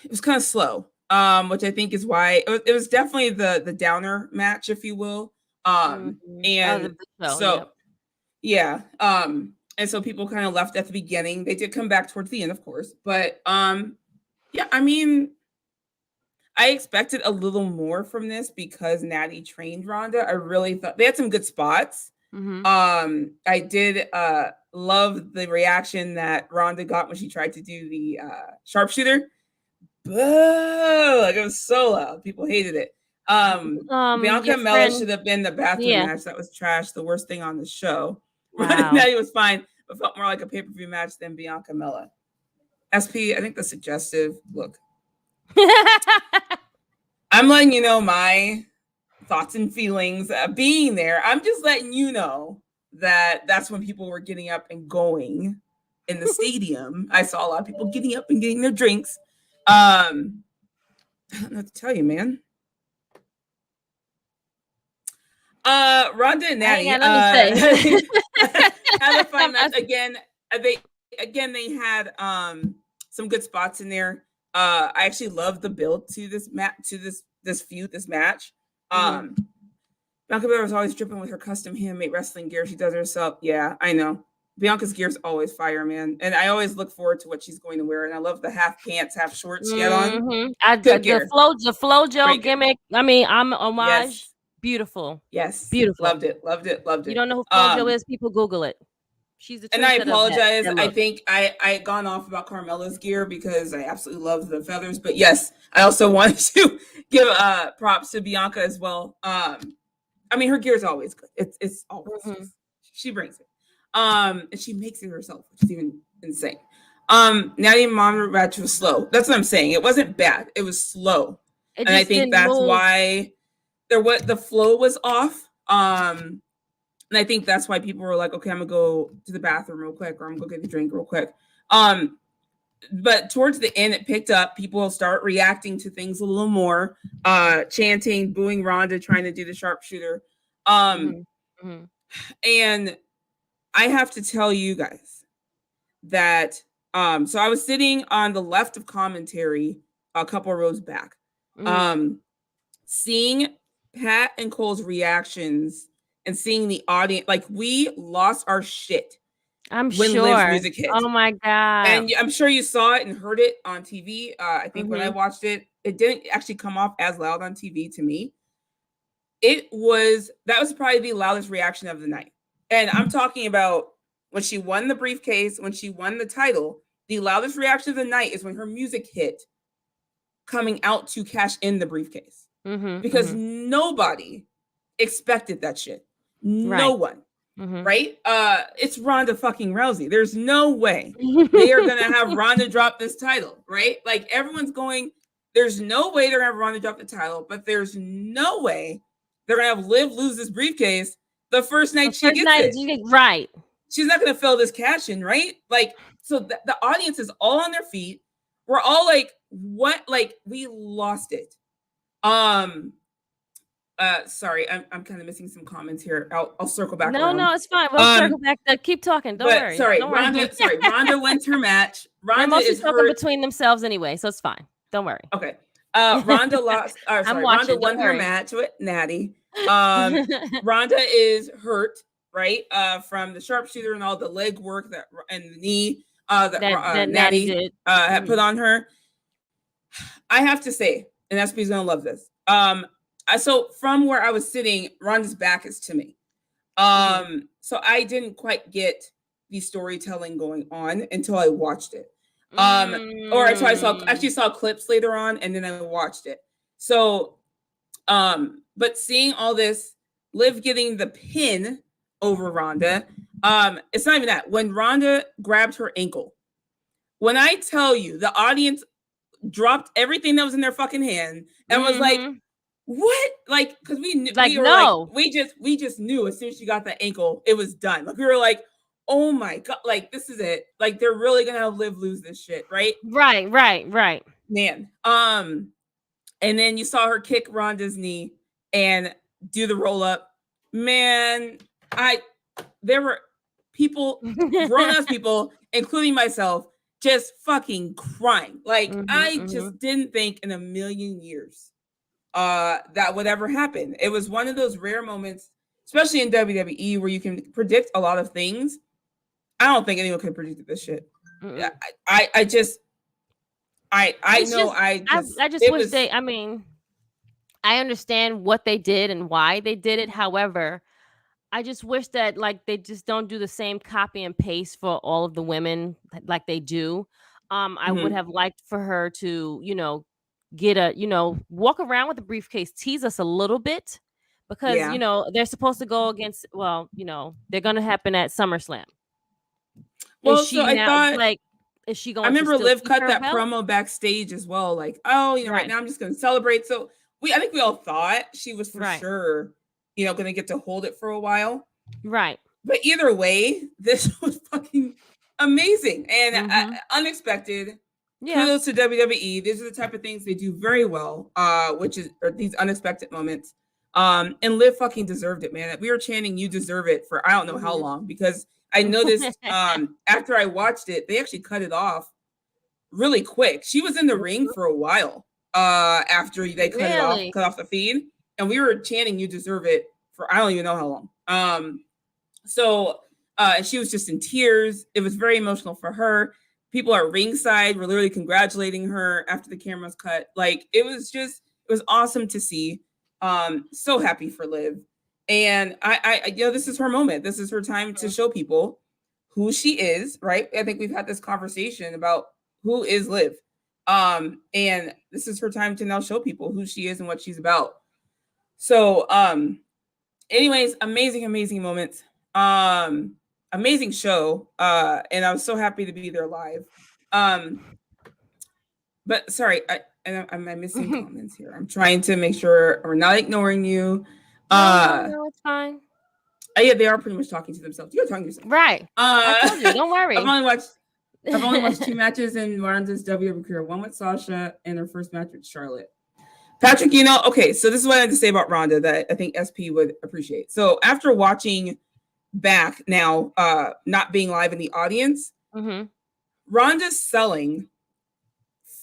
Speaker 2: was kind of slow, which I think is why it was definitely the downer match, if you will. And so, yeah. And so people kind of left at the beginning. They did come back towards the end, of course. But yeah, I mean, I expected a little more from this because Natty trained Ronda. I really thought they had some good spots. I did love the reaction that Ronda got when she tried to do the sharpshooter. Boo! Like, it was so loud. People hated it. Bianca and Mella should have been the bathroom match. That was trash. The worst thing on the show. Wow. Natty was fine, but felt more like a pay-per-view match than Bianca Mella. SP, I think the suggestive look. I'm letting you know my thoughts and feelings being there. I'm just letting you know that that's when people were getting up and going in the stadium. I saw a lot of people getting up and getting their drinks. I don't know what to tell you, man. Ronda and Natty had a fun match. They had some good spots in there. I actually love the build to this match, this match. Bianca Belair was always dripping with her custom handmade wrestling gear she does herself. Yeah, I know. Bianca's gear is always fire, man. And I always look forward to what she's going to wear. And I love the half pants, half shorts she had on.
Speaker 3: The FloJo gimmick. I mean, I'm homage. Yes. Beautiful.
Speaker 2: Yes.
Speaker 3: Beautiful.
Speaker 2: Loved it.
Speaker 3: You don't know who FloJo is? People Google it. She's the.
Speaker 2: And I apologize. I think I had gone off about Carmella's gear because I absolutely love the feathers. But yes, I also wanted to give props to Bianca as well. I mean, her gear is always good. It's always she brings it. And she makes it herself, which is even insane. Natty and Mom match was slow. That's what I'm saying. It wasn't bad. It was slow. And I think that's why the flow was off. And I think that's why people were like, okay, I'm gonna go to the bathroom real quick, or I'm gonna go get a drink real quick. But towards the end, it picked up. People start reacting to things a little more, chanting, booing Ronda, trying to do the sharpshooter. And I have to tell you guys that so I was sitting on the left of commentary a couple of rows back, seeing Pat and Cole's reactions and seeing the audience, like, we lost our shit.
Speaker 3: I'm when sure. Liv's music hit. Oh my God.
Speaker 2: And I'm sure you saw it and heard it on TV. I think when I watched it, it didn't actually come off as loud on TV to me. That was probably the loudest reaction of the night. And I'm talking about when she won the briefcase, when she won the title, the loudest reaction of the night is when her music hit coming out to cash in the briefcase. Because nobody expected that shit. No one. Right? It's Ronda fucking Rousey. There's no way they are going to have Ronda drop this title, right? Like, everyone's going, there's no way they're going to have Ronda drop the title, but there's no way they're going to have Liv lose this briefcase the first night she gets it.
Speaker 3: Right.
Speaker 2: She's not going to fill this cash in, right? Like, so the audience is all on their feet. We're all like, what? Like, we lost it. Sorry, I'm kind of missing some comments here. I'll circle back.
Speaker 3: No, it's fine. We'll circle back. Keep talking. Don't worry.
Speaker 2: Sorry, Ronda wins her match. Ronda is
Speaker 3: talking between themselves anyway, so it's fine. Don't worry.
Speaker 2: Okay. Ronda lost. Ronda won her match with Natty. Ronda is hurt, right? From the sharpshooter and all the leg work and the knee that Natty had put on her. I have to say, and SP's gonna love this. so from where I was sitting, Ronda's back is to me. So I didn't quite get the storytelling going on until I watched it. Or until I saw clips later on, and then I watched it. So, but seeing all this, Liv getting the pin over Ronda, it's not even that. When Ronda grabbed her ankle, when I tell you, the audience dropped everything that was in their fucking hand and was like, what? Like, because we knew, we just knew as soon as she got that ankle, it was done. Like, we were like, oh my God, like, this is it. Like, they're really gonna have Liv lose this shit, right?
Speaker 3: Right.
Speaker 2: Man. And then you saw her kick Ronda's knee and do the roll up. Man, there were people, grown-ass people, including myself, just fucking crying. Like, I just didn't think in a million years that would ever happen. It was one of those rare moments, especially in WWE, where you can predict a lot of things. I don't think anyone could predict this shit. I just wish
Speaker 3: they, I mean, I understand what they did and why they did it. However, I just wish that, like, they just don't do the same copy and paste for all of the women like they do. I would have liked for her to, get walk around with a briefcase, tease us a little bit, because, they're supposed to go against, they're going to happen at SummerSlam.
Speaker 2: Well, so I thought,
Speaker 3: is she going?
Speaker 2: I remember
Speaker 3: to
Speaker 2: Liv cut that promo backstage as well. Like, right now I'm just going to celebrate. So I think we all thought she was for sure, going to get to hold it for a while.
Speaker 3: Right.
Speaker 2: But either way, this was fucking amazing and unexpected. Yeah. Kudos to WWE. These are the type of things they do very well, which is these unexpected moments. And Liv fucking deserved it, man. We were chanting, "You deserve it," for I don't know how long, because I noticed after I watched it, they actually cut it off really quick. She was in the ring for a while after they cut off the feed, and we were chanting, "You deserve it," for I don't even know how long. So she was just in tears. It was very emotional for her. People at ringside were literally congratulating her after the cameras cut. Like, it was awesome to see. So happy for Liv. And I this is her moment. This is her time to show people who she is, right? I think we've had this conversation about who is Liv. And this is her time to now show people who she is and what she's about. So, anyways, amazing moments. Amazing show. And I was so happy to be there live. But sorry, I'm missing comments here. I'm trying to make sure we're not ignoring you.
Speaker 3: No, it's fine.
Speaker 2: Yeah, they are pretty much talking to themselves. You're talking to yourself.
Speaker 3: Right. I told you, don't worry.
Speaker 2: I've only watched 2 matches in Ronda's WWE career. One with Sasha and her first match with Charlotte. Patrick, okay, so this is what I had to say about Ronda that I think SP would appreciate. So after watching back now, not being live in the audience, Ronda's selling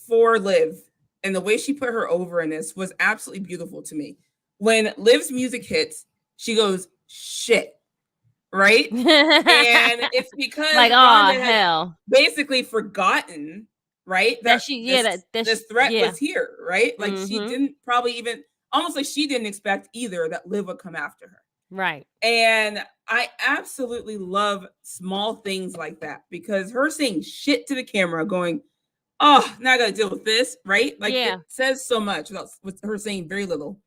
Speaker 2: for Liv and the way she put her over in this was absolutely beautiful to me. When Liv's music hits, she goes, shit, right? And it's because
Speaker 3: like,
Speaker 2: Ronda
Speaker 3: hell,
Speaker 2: basically forgotten, right?
Speaker 3: That
Speaker 2: this threat was here, right? Like, she didn't probably even, almost like she didn't expect either that Liv would come after her.
Speaker 3: Right.
Speaker 2: And I absolutely love small things like that, because her saying shit to the camera going, oh, now I got to deal with this, right? Like, it says so much with her saying very little.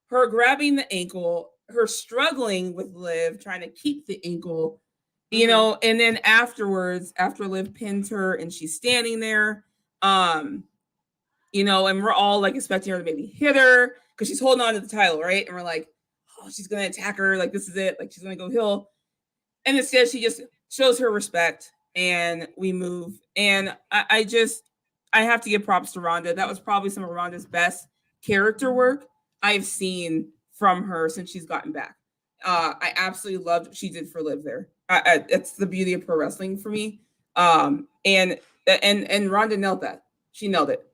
Speaker 2: Her grabbing the ankle, her struggling with Liv, trying to keep the ankle, and then afterwards, after Liv pins her and she's standing there, and we're all like expecting her to maybe hit her because she's holding on to the title, right? And we're like, oh, she's going to attack her. Like, this is it. Like, she's going to go heel. And instead, she just shows her respect and we move. And I have to give props to Ronda. That was probably some of Ronda's best character work I've seen from her since she's gotten back. I absolutely loved what she did for Liv there. It's the beauty of pro wrestling for me. And Ronda nailed that. She nailed it.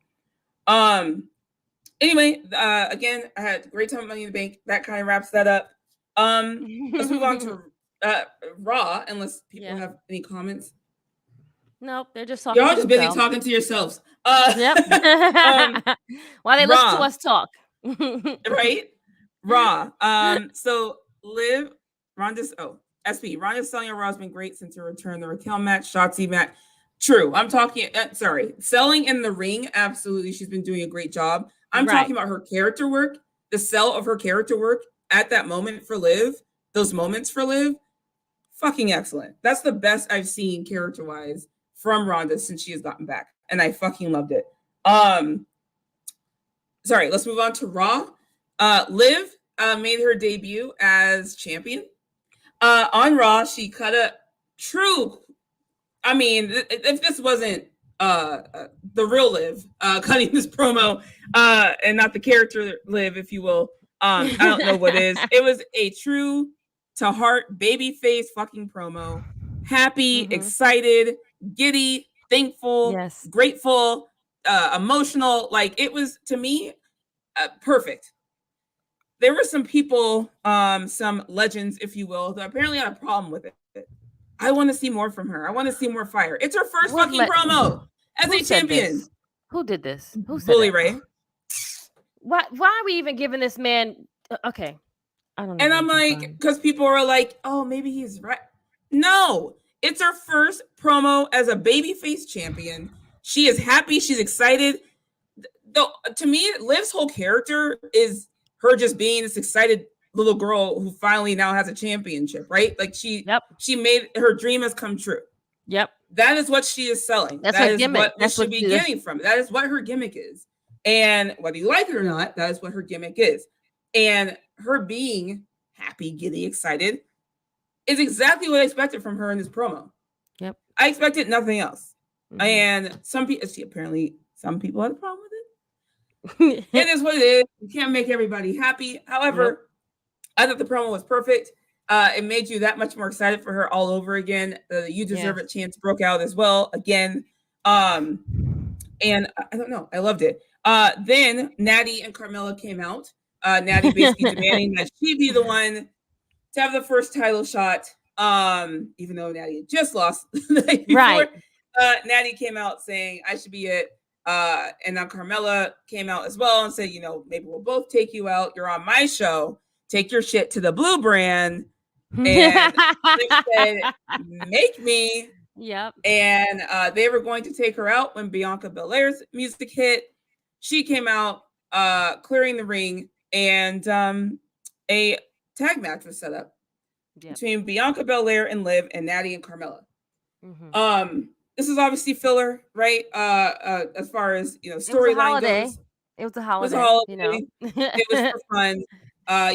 Speaker 2: Anyway, again, I had a great time at Money in the Bank. That kind of wraps that up. Let's move on to Raw, unless people have any comments.
Speaker 3: Nope, they're just talking.
Speaker 2: You're all just busy talking to yourselves.
Speaker 3: Yep. While they listen to us talk.
Speaker 2: Right? Raw. So Liv, Ronda's SP. Ronda's selling on Raw has been great since her return. The Raquel match, Shotzi match. True. I'm talking. Selling in the ring. Absolutely, she's been doing a great job. I'm talking about her character work. The sell of her character work at that moment for Liv. Those moments for Liv. Fucking excellent. That's the best I've seen character wise from Ronda since she has gotten back, and I fucking loved it. Sorry. Let's move on to Raw. Liv made her debut as champion. On Raw, she cut a true. I mean, if this wasn't the real Liv cutting this promo, and not the character Liv, if you will, I don't know what is. It was a true to heart baby face fucking promo. Happy, excited, giddy, thankful, grateful, emotional. Like it was to me perfect. There were some people, some legends, if you will, that apparently had a problem with it. I want to see more from her. I want to see more fire. It's her first fucking promo as a champion.
Speaker 3: Who did this? Who said
Speaker 2: Bully Ray.
Speaker 3: Why are we even giving this man? Okay, I don't know.
Speaker 2: And I'm like, because people are like, oh, maybe he's right. No, it's her first promo as a babyface champion. She is happy. She's excited. Though to me, Liv's whole character is her just being this excited little girl who finally now has a championship, right? Like she made her dream has come true.
Speaker 3: Yep.
Speaker 2: That is what she is selling.
Speaker 3: That's
Speaker 2: that
Speaker 3: her
Speaker 2: is
Speaker 3: gimmick.
Speaker 2: What we should be getting from it. That is what her gimmick is. And whether you like it or not, that is what her gimmick is. And her being happy, giddy, excited is exactly what I expected from her in this promo.
Speaker 3: Yep.
Speaker 2: I expected nothing else. And some people had a problem with it. It is what it is. You can't make everybody happy. However, I thought the promo was perfect. It made you that much more excited for her all over again. The "You Deserve It" chants broke out as well again. And I don't know. I loved it. Then Natty and Carmella came out. Natty basically demanding that she be the one to have the first title shot. Even though Natty had just lost the night before.
Speaker 3: Right.
Speaker 2: Natty came out saying, I should be it. And then Carmella came out as well and said, maybe we'll both take you out. You're on my show. Take your shit to the Blue brand. And they said, make me.
Speaker 3: Yep. And
Speaker 2: they were going to take her out when Bianca Belair's music hit. She came out, clearing the ring, and a tag match was set up between Bianca Belair and Liv and Natty and Carmella. This is obviously filler, right? As far as storyline goes.
Speaker 3: It was a holiday.
Speaker 2: It was for fun.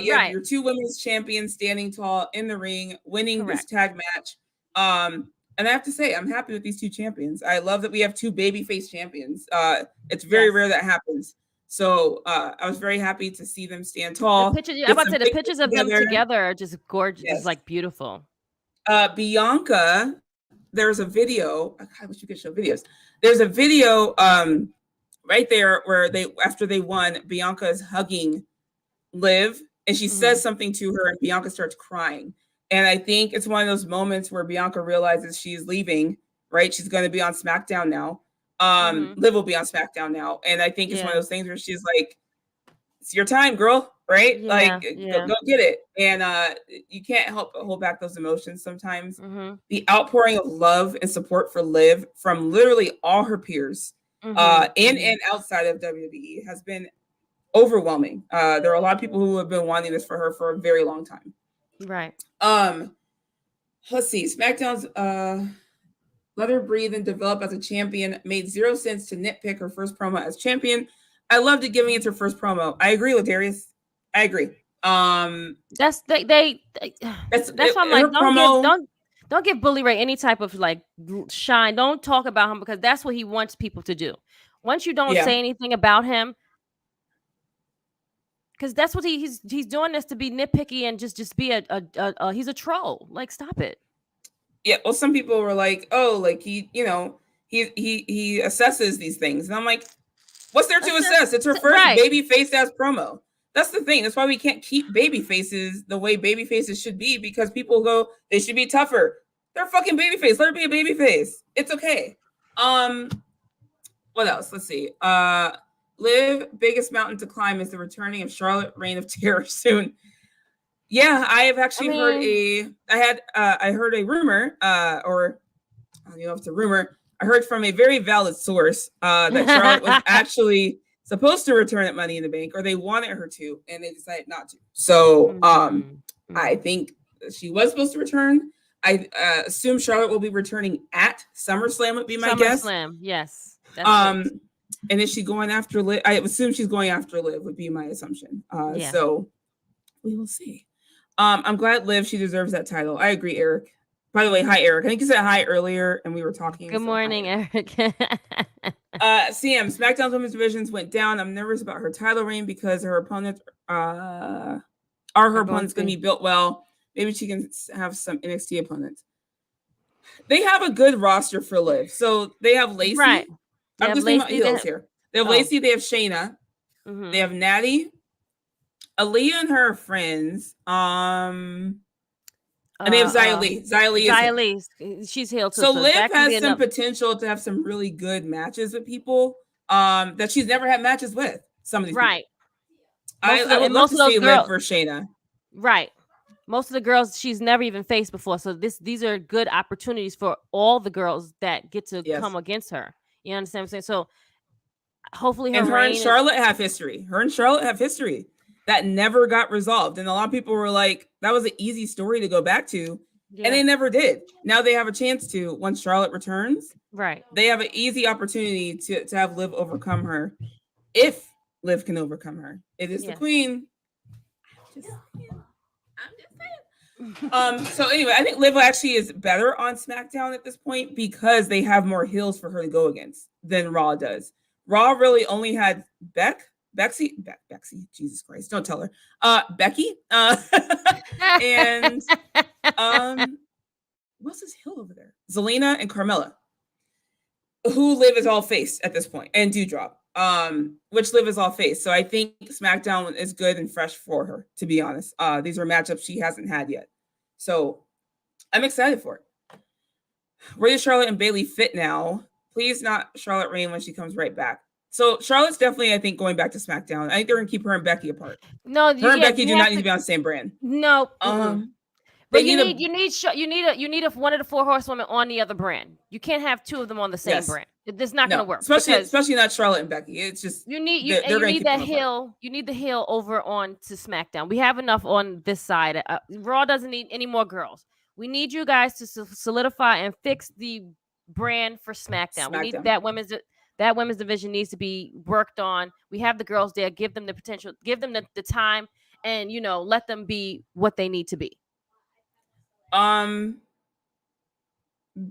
Speaker 2: You have your two women's champions standing tall in the ring, winning this tag match. And I have to say, I'm happy with these two champions. I love that we have two babyface champions. It's very rare that happens. So I was very happy to see them stand tall.
Speaker 3: I'm about to say the pictures of them together are just gorgeous. It's like beautiful.
Speaker 2: Bianca, there's a video. I wish you could show videos. There's a video right there where after they won, Bianca is hugging Liv and she says something to her and Bianca starts crying. And I think it's one of those moments where Bianca realizes she's leaving, right? She's going to be on SmackDown now. Liv will be on SmackDown now. And I think it's one of those things where she's like, it's your time, girl, right? Go get it. And you can't help but hold back those emotions sometimes. The outpouring of love and support for Liv from literally all her peers in and outside of WWE has been overwhelming. There are a lot of people who have been wanting this for her for a very long time.
Speaker 3: Right.
Speaker 2: Let's see. SmackDown's let her breathe and develop as a champion. Made zero sense to nitpick her first promo as champion. I loved it giving it her first promo. I agree with Darius. I agree.
Speaker 3: That's why I'm like, don't give Bully Ray any type of like shine. Don't talk about him because that's what he wants people to do. Once you don't say anything about him, because that's what he's doing this to be nitpicky and just be he's a troll. Like, stop it.
Speaker 2: Yeah, well, some people were like, oh, like he assesses these things, and I'm like, what's there to assess? It's her first baby face ass promo. That's the thing. That's why we can't keep baby faces the way baby faces should be, because people go, they should be tougher. They're fucking baby face. Let her be a baby face. It's okay. What else? Let's see. Liv, biggest mountain to climb is the returning of Charlotte Reign of Terror soon. Yeah, I have actually I heard a rumor, or I don't know if it's a rumor. I heard from a very valid source that Charlotte was actually supposed to return at Money in the Bank, or they wanted her to, and they decided not to. So I think she was supposed to return. I assume Charlotte will be returning at SummerSlam, would be my guess.
Speaker 3: SummerSlam, yes.
Speaker 2: And is she going after Liv? I assume she's going after Liv, would be my assumption. So we will see. I'm glad Liv, she deserves that title. I agree, Eric. By the way, hi, Eric. I think you said hi earlier, and we were talking.
Speaker 3: Good morning, Eric.
Speaker 2: CM, SmackDown's women's divisions went down. I'm nervous about her title reign because her opponents are her opponents going to be built well. Maybe she can have some NXT opponents. They have a good roster for Liv. So they have Lacey.
Speaker 3: Right.
Speaker 2: I'm just thinking about heels here. They have Lacey. They have Shayna. They have Natty. Aaliyah and her friends. And they have Xia Li.
Speaker 3: Xia Li. She's healed too.
Speaker 2: So Liv has some potential to have some really good matches with people that she's never had matches with. Some of these people. I would love to see Liv for Shayna.
Speaker 3: Right. Most of the girls she's never even faced before. So these are good opportunities for all the girls that get to come against her. You understand what I'm saying? So hopefully
Speaker 2: her and Charlotte have history. That never got resolved. And a lot of people were like, that was an easy story to go back to. Yeah. And they never did. Now they have a chance to, once Charlotte returns.
Speaker 3: Right.
Speaker 2: They have an easy opportunity to have Liv overcome her. If Liv can overcome her. It is the queen. I'm just saying. So anyway, I think Liv actually is better on SmackDown at this point because they have more heels for her to go against than Raw does. Raw really only had Becky, Jesus Christ, don't tell her. Becky, and what's this hill over there? Zelina and Carmella, who Liv is all face at this point, and Doudrop, which Liv is all face. So I think SmackDown is good and fresh for her, to be honest. These are matchups she hasn't had yet. So I'm excited for it. Where does Charlotte and Bayley fit now? Please not Charlotte Reign when she comes right back. So Charlotte's definitely, I think, going back to SmackDown. I think they're gonna keep her and Becky apart.
Speaker 3: No,
Speaker 2: her and Becky do not need to be on the same brand.
Speaker 3: No. But you need one of the 4 horsewomen on the other brand. You can't have 2 of them on the same brand. It's not gonna work.
Speaker 2: Especially not Charlotte and Becky. It's just
Speaker 3: you need that heel. You need the heel over on to SmackDown. We have enough on this side. Raw doesn't need any more girls. We need you guys to solidify and fix the brand for SmackDown. We need that women's division needs to be worked on. We have the girls there. Give them the potential. Give them the time, and let them be what they need to be.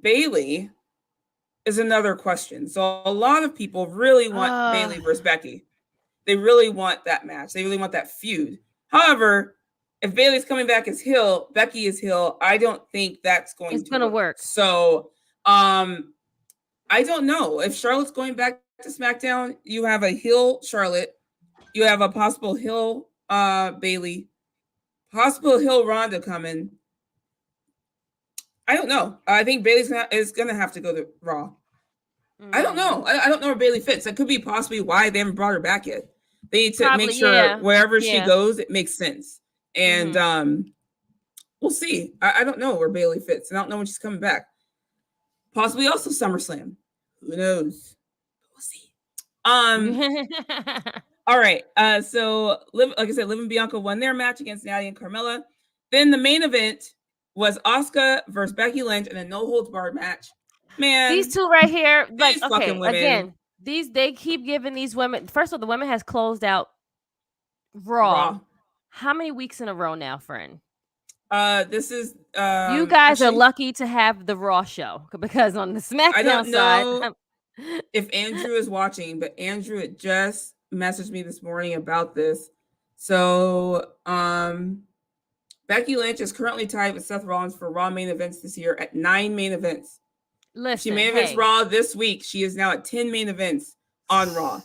Speaker 2: Bayley is another question. So a lot of people really want Bayley versus Becky. They really want that match. They really want that feud. However, if Bayley's coming back as heel, Becky is heel, I don't think that's going to
Speaker 3: work.
Speaker 2: So, I don't know. If Charlotte's going back to SmackDown, you have a heel Charlotte, you have a possible heel Bayley, possible heel Ronda coming. I don't know. I think Bayley's is gonna have to go to Raw. I don't know. I don't know where Bayley fits. That could be possibly why they haven't brought her back yet. They need to make sure wherever she goes, it makes sense. And we'll see. I don't know where Bayley fits. I don't know when she's coming back. Possibly also SummerSlam. Who knows? We'll see. All right. So like I said, Liv and Bianca won their match against Natalya and Carmella. Then the main event was Asuka versus Becky Lynch in a no holds barred match. Man,
Speaker 3: these 2 right here, like, okay, again, they keep giving these women. First of all, the women has closed out Raw. How many weeks in a row now, friend?
Speaker 2: This is
Speaker 3: you guys are lucky to have the Raw show, because on the SmackDown
Speaker 2: I don't know
Speaker 3: side,
Speaker 2: if Andrew is watching, but Andrew had just messaged me this morning about this. So Becky Lynch is currently tied with Seth Rollins for Raw main events this year at 9 main events.
Speaker 3: Listen,
Speaker 2: she main events Raw this week. She is now at 10 main events on Raw.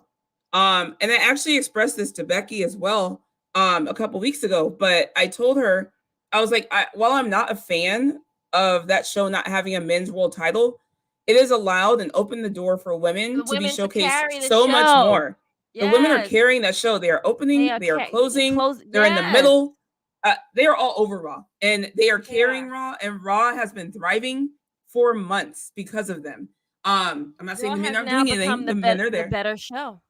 Speaker 2: And I actually expressed this to Becky as well a couple weeks ago, but I told her, I was like, while I'm not a fan of that show not having a men's world title, it is allowed and opened the door for women to be showcased so much more. The women are
Speaker 3: Yes.
Speaker 2: carrying that show. They are opening, they are closing, they're in the
Speaker 3: Yes.
Speaker 2: middle. They are all over Raw, and they are
Speaker 3: They
Speaker 2: carrying
Speaker 3: are.
Speaker 2: Raw, and Raw has been thriving for months because of them. I'm not saying
Speaker 3: Raw
Speaker 2: the men
Speaker 3: has
Speaker 2: aren't
Speaker 3: now
Speaker 2: doing
Speaker 3: become
Speaker 2: anything. The men are
Speaker 3: the
Speaker 2: there.
Speaker 3: better show.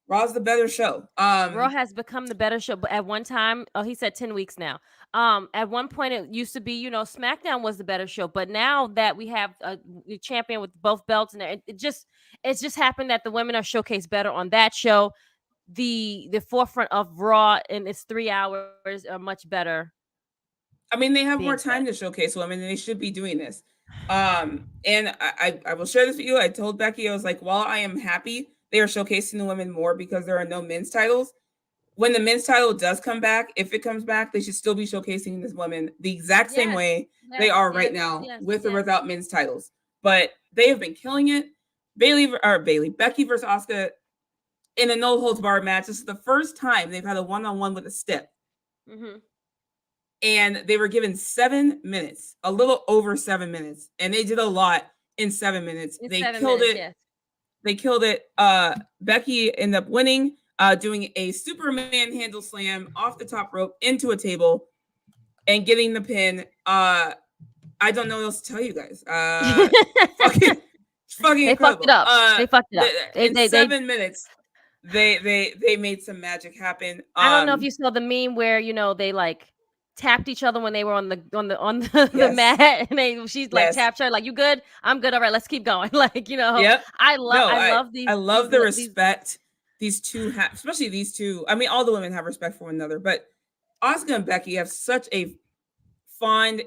Speaker 2: Raw's the better show.
Speaker 3: Raw has become the better show, but at one time, oh, he said 10 weeks now. At one point it used to be, SmackDown was the better show, but now that we have a champion with both belts, and it's just happened that the women are showcased better on that show. The forefront of Raw in its 3 hours are much better.
Speaker 2: I mean, they have more
Speaker 3: being
Speaker 2: time
Speaker 3: said.
Speaker 2: to showcase women, and they should be doing this. And I will share this with you. I told Becky, I was like, while I am happy they are showcasing the women more because there are no men's titles, when the men's title does come back, if it comes back, they should still be showcasing this women the exact same way they are right now, with or without men's titles. But they have been killing it. Becky versus Asuka in a no holds barred match. This is the first time they've had a one-on-one with a stip.
Speaker 3: Mm-hmm.
Speaker 2: And they were given 7 minutes, a little over 7 minutes, and they did a lot in 7 minutes. They killed it.
Speaker 3: Yes.
Speaker 2: They killed it. Becky ended up winning, doing a Superman handle slam off the top rope into a table and getting the pin. I don't know what else to tell you guys. Fucking
Speaker 3: they
Speaker 2: incredible.
Speaker 3: fucked it up. They fucked it up.
Speaker 2: In 7 minutes, they made some magic happen.
Speaker 3: I don't know if you saw the meme where they like tapped each other when they were on the mat, and she's like tapped her like, "You good? I'm good. All right, let's keep going." Like
Speaker 2: Yep.
Speaker 3: I love these.
Speaker 2: I love the respect these two have, especially these two. I mean, all the women have respect for one another, but Asuka and Becky have such a fond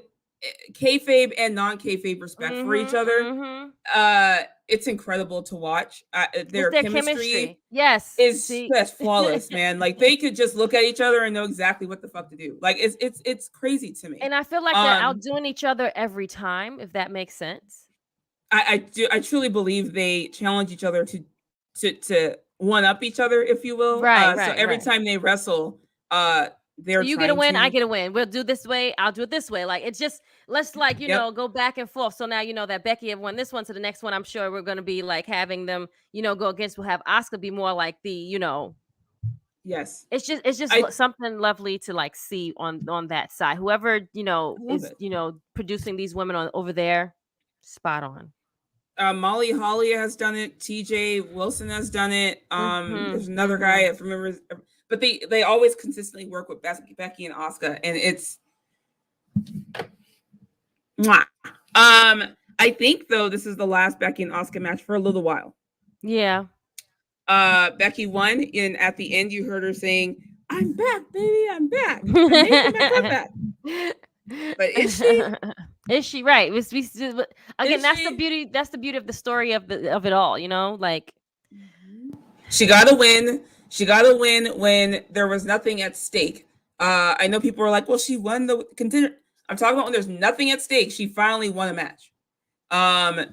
Speaker 2: kayfabe and non-kayfabe respect for each other.
Speaker 3: Mm-hmm.
Speaker 2: It's incredible to watch. Their chemistry
Speaker 3: yes,
Speaker 2: is just flawless, man. Like they could just look at each other and know exactly what the fuck to do. Like it's crazy to me.
Speaker 3: And I feel like they're outdoing each other every time, if that makes sense.
Speaker 2: I truly believe they challenge each other to one up each other, if you will.
Speaker 3: Right.
Speaker 2: So every time they wrestle, they're
Speaker 3: you get a win, I get a win. We'll do this way, I'll do it this way. Like it's just let's go back and forth. So now that Becky have won this one, to the next one, I'm sure we're gonna be like having them, go against. We'll have Asuka be more like the,
Speaker 2: Yes.
Speaker 3: It's just something lovely to like see on that side. Whoever, is producing these women over there, spot on.
Speaker 2: Molly Holly has done it. TJ Wilson has done it. There's another guy I remember, but they always consistently work with Becky and Asuka, and it's mwah. I think though this is the last Becky and Asuka match for a little while.
Speaker 3: Yeah.
Speaker 2: Becky won, and at the end you heard her saying, "I'm back, baby, I'm back. I'm making my comeback." But is she?
Speaker 3: Is she right? Again, that's the beauty. That's the beauty of the story of it all. Like
Speaker 2: she got to win. She got to win when there was nothing at stake. I know people are like, "Well, she won the contender." I'm talking about when there's nothing at stake. She finally won a match.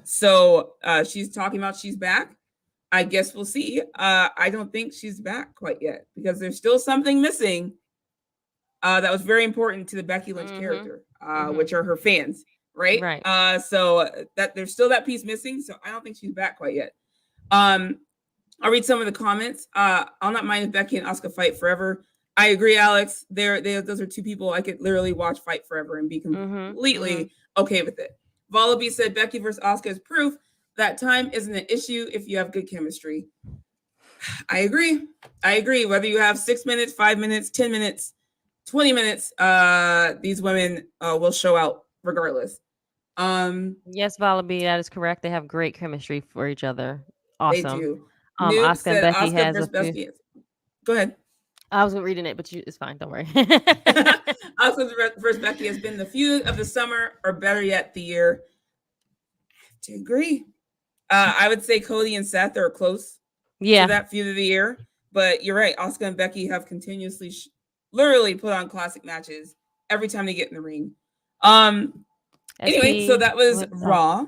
Speaker 2: So she's talking about she's back. I guess we'll see. I don't think she's back quite yet because there's still something missing. That was very important to the Becky Lynch character, which are her fans, right?
Speaker 3: Right.
Speaker 2: So that there's still that piece missing. So I don't think she's back quite yet. I'll read some of the comments. I'll not mind if Becky and Asuka fight forever. I agree, Alex. Those are two people I could literally watch fight forever and be completely okay with it. Wallaby said Becky versus Asuka is proof that time isn't an issue if you have good chemistry. I agree. Whether you have 6 minutes, 5 minutes, 10 minutes, 20 minutes, these women will show out regardless.
Speaker 3: Yes, Wallaby, that is correct. They have great chemistry for each other. Awesome.
Speaker 2: They do.
Speaker 3: Asuka and Becky
Speaker 2: Asuka versus Becky. Go ahead.
Speaker 3: I was reading it, but it's fine. Don't worry.
Speaker 2: Asuka versus Becky has been the feud of the summer, or better yet, the year. I have to agree. I would say Cody and Seth are close to that feud of the year, but you're right. Asuka and Becky have continuously, literally put on classic matches every time they get in the ring. Anyway, so that was Raw.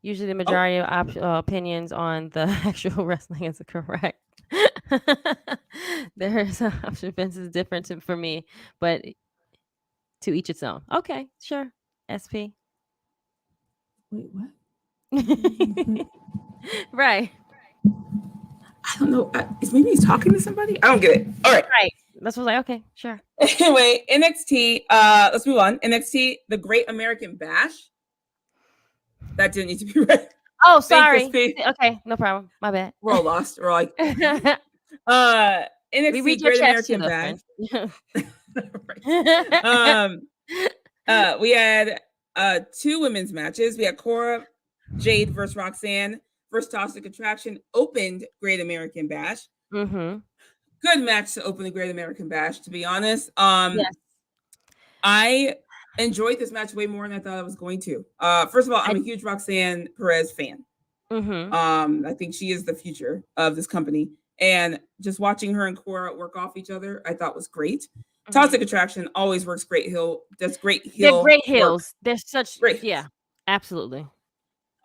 Speaker 3: Usually, the majority of opinions on the actual wrestling is correct. There's opinions is different for me, but to each its own. Okay, sure. SP.
Speaker 2: Wait, what?
Speaker 3: Right.
Speaker 2: I don't know. Maybe he's talking to somebody? I don't get it. All right.
Speaker 3: Right. That's what I was like, okay, sure.
Speaker 2: Anyway, NXT, let's move on. NXT, the Great American Bash. That didn't need to be read.
Speaker 3: Oh, sorry. Okay, no problem. My bad.
Speaker 2: We're all lost. We're like, NXT Great American Bash. We had 2 women's matches. We had Cora Jade versus Roxanne versus Toxic Attraction opened Great American Bash.
Speaker 3: Mm-hmm.
Speaker 2: Good match to open the Great American Bash, to be honest. Yes. I enjoyed this match way more than I thought I was going to. First of all, I'm a huge Roxanne Perez fan.
Speaker 3: Mm-hmm.
Speaker 2: I think she is the future of this company. And just watching her and Cora work off each other, I thought was great. Mm-hmm. Toxic Attraction always works great heel. Does great heel.
Speaker 3: They're great heels.
Speaker 2: Work.
Speaker 3: They're such
Speaker 2: great.
Speaker 3: Yeah, absolutely.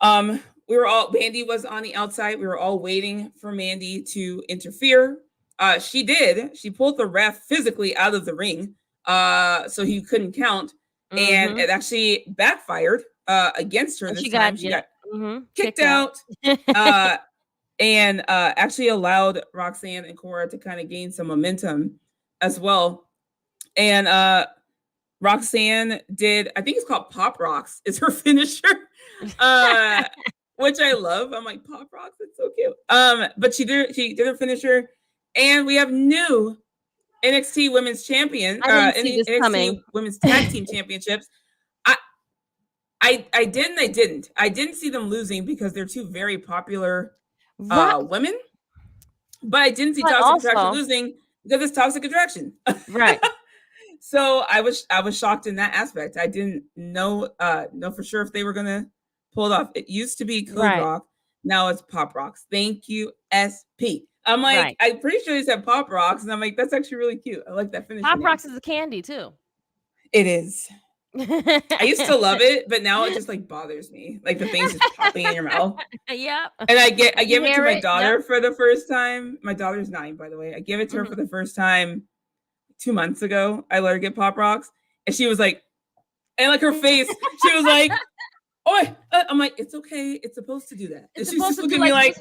Speaker 2: Mandy was on the outside. We were all waiting for Mandy to interfere. She did. She pulled the ref physically out of the ring, so he couldn't count. Mm-hmm. And it actually backfired against her this time. She got kicked out. And actually allowed Roxanne and Cora to kind of gain some momentum as well. And Roxanne did, I think it's called Pop Rocks, is her finisher, which I love. I'm like, Pop Rocks, it's so cute. But she did her finisher, and we have new NXT Women's Champion, NXT Women's Tag Team Championships. I didn't see them losing because they're 2 very popular women, but I didn't see Toxic Attraction losing because it's Toxic Attraction.
Speaker 3: Right.
Speaker 2: So I was shocked in that aspect. I didn't know for sure if they were gonna pull it off. It used to be Code Rock, now it's Pop Rocks. Thank you, SP. I'm like, I'm pretty sure they said Pop Rocks, and I'm like, that's actually really cute. I like that finish.
Speaker 3: Pop Rocks is a candy too.
Speaker 2: It is. I used to love it, but now it just like bothers me. Like the thing's just popping in your mouth.
Speaker 3: Yep.
Speaker 2: And I give it to my daughter for the first time. My daughter's 9, by the way. I gave it to her for the first time 2 months ago. I let her get Pop Rocks, and she was like, and like her face, she was like, "Oh," I'm like, "It's okay. It's supposed to do that." And she's just looking at me like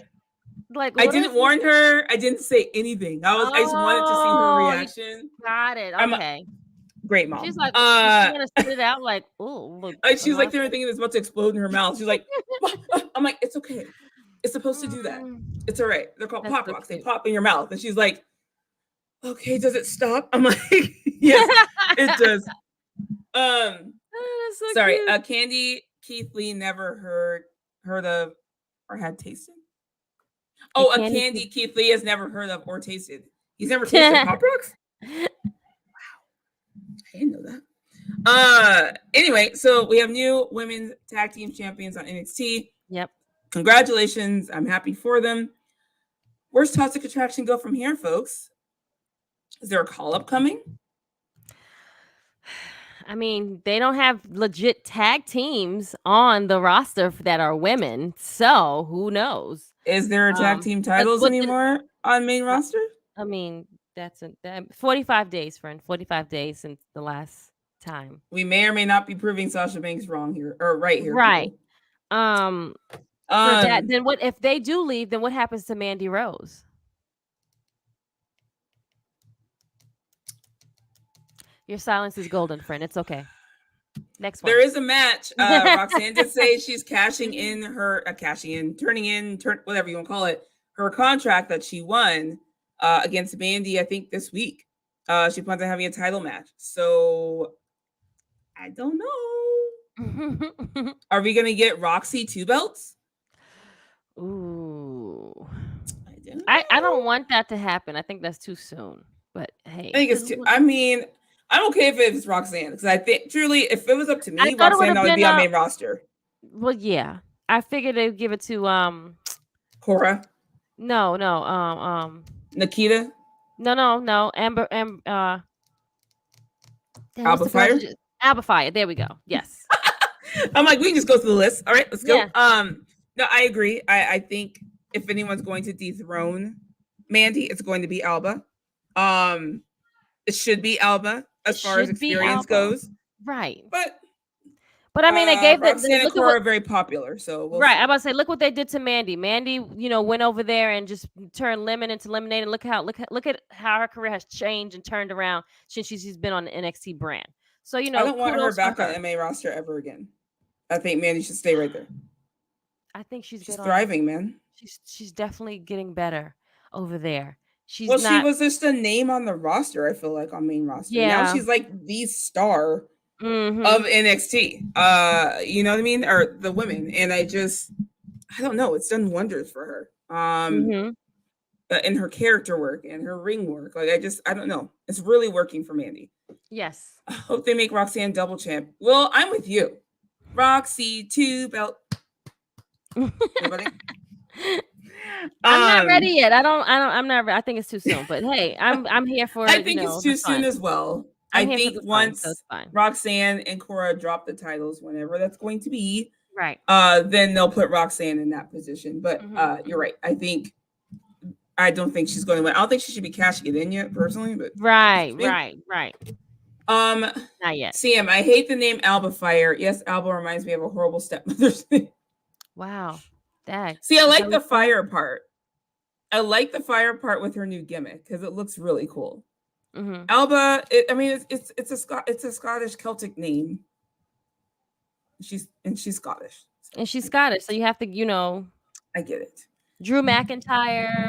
Speaker 2: I didn't warn her. I didn't say anything. I just wanted to see her reaction.
Speaker 3: Got it. Okay.
Speaker 2: Great mom.
Speaker 3: She's like, she's gonna spit it out like, oh, look.
Speaker 2: She's like, they're thinking it's about to explode in her mouth. She's like, I'm like, it's okay. It's supposed to do that. It's all right. They're called Pop Rocks. They pop in your mouth. And she's like, okay, does it stop? I'm like, yes, it does.
Speaker 3: So
Speaker 2: sorry. Candy Keith Lee never heard of or had tasted. Oh, a Candy Keith Lee has never heard of or tasted. He's never tasted Pop Rocks? I didn't know that. Anyway, so we have new women's tag team champions on NXT.
Speaker 3: Yep.
Speaker 2: Congratulations. I'm happy for them. Where's Toxic Attraction go from here, folks? Is there a call-up coming?
Speaker 3: I mean, they don't have legit tag teams on the roster that are women, so who knows?
Speaker 2: Is there a tag team titles anymore on main roster?
Speaker 3: I mean, that's 45 days, friend. 45 days since the last time.
Speaker 2: We may or may not be proving Sasha Banks wrong here, or right here.
Speaker 3: Right. For that, then what if they do leave? Then what happens to Mandy Rose? Your silence is golden, friend. It's okay. Next one.
Speaker 2: There is a match. Roxanne did say she's turning in, whatever you want to call it, her contract that she won against Mandy, I think this week. She plans on having a title match. So I don't know. Are we going to get Roxy 2 belts?
Speaker 3: Ooh. I don't want that to happen. I think that's too soon. But hey.
Speaker 2: I think it's too, I mean, I'm okay if it's Roxanne, because I think truly, if it was up to me, Roxanne would be on main roster.
Speaker 3: Well, yeah. I figured they'd give it to
Speaker 2: Cora.
Speaker 3: No.
Speaker 2: Nikita.
Speaker 3: No. Amber.
Speaker 2: Alba Fire.
Speaker 3: Alba Fire. There we go. Yes.
Speaker 2: I'm like, we can just go through the list. All right, let's go. Yeah. No, I agree. I think if anyone's going to dethrone Mandy, it's going to be Alba. It should be Alba as far as experience goes.
Speaker 3: Right.
Speaker 2: But
Speaker 3: But I mean, they gave
Speaker 2: Roxanne and
Speaker 3: look at
Speaker 2: Cora
Speaker 3: what
Speaker 2: are very popular, so we'll
Speaker 3: right.
Speaker 2: see.
Speaker 3: I'm about to say, look what they did to Mandy. Mandy, went over there and just turned lemon into lemonade, and look at how her career has changed and turned around since she's been on the NXT brand. So
Speaker 2: I don't want her
Speaker 3: kudos for
Speaker 2: back on MA roster ever again. I think Mandy should stay right there.
Speaker 3: I think she's good
Speaker 2: thriving, man.
Speaker 3: She's definitely getting better over there. She's
Speaker 2: Well,
Speaker 3: not.
Speaker 2: she was just a name on the roster. I feel like on main roster.
Speaker 3: Yeah.
Speaker 2: Now she's like the star
Speaker 3: Mhm.
Speaker 2: of NXT. You know what I mean? Or the women, and I don't know. It's done wonders for her.
Speaker 3: Mhm.
Speaker 2: In her character work and her ring work. Like I don't know. It's really working for Mandy.
Speaker 3: Yes.
Speaker 2: I hope they make Roxanne double champ. Well, I'm with you. Roxy 2 belt. Anybody?
Speaker 3: I'm not ready yet. I'm not. I think it's too soon. But hey, I'm here for.
Speaker 2: I think it's too soon as well. I think once Roxanne and Cora drop the titles, whenever that's going to be,
Speaker 3: right?
Speaker 2: Then they'll put Roxanne in that position. But you're right. I don't think she's going to win. I don't think she should be cashing it in yet, personally. But
Speaker 3: right.
Speaker 2: Not yet. Sam, I hate the name Alba Fire. Yes, Alba reminds me of a horrible stepmother's name.
Speaker 3: Wow. That.
Speaker 2: See, I like the fire part. I like the fire part with her new gimmick because it looks really cool.
Speaker 3: Mm-hmm.
Speaker 2: Alba, it's a Scottish Celtic name. She's Scottish.
Speaker 3: And she's Scottish, so you have to,
Speaker 2: I get it.
Speaker 3: Drew McIntyre,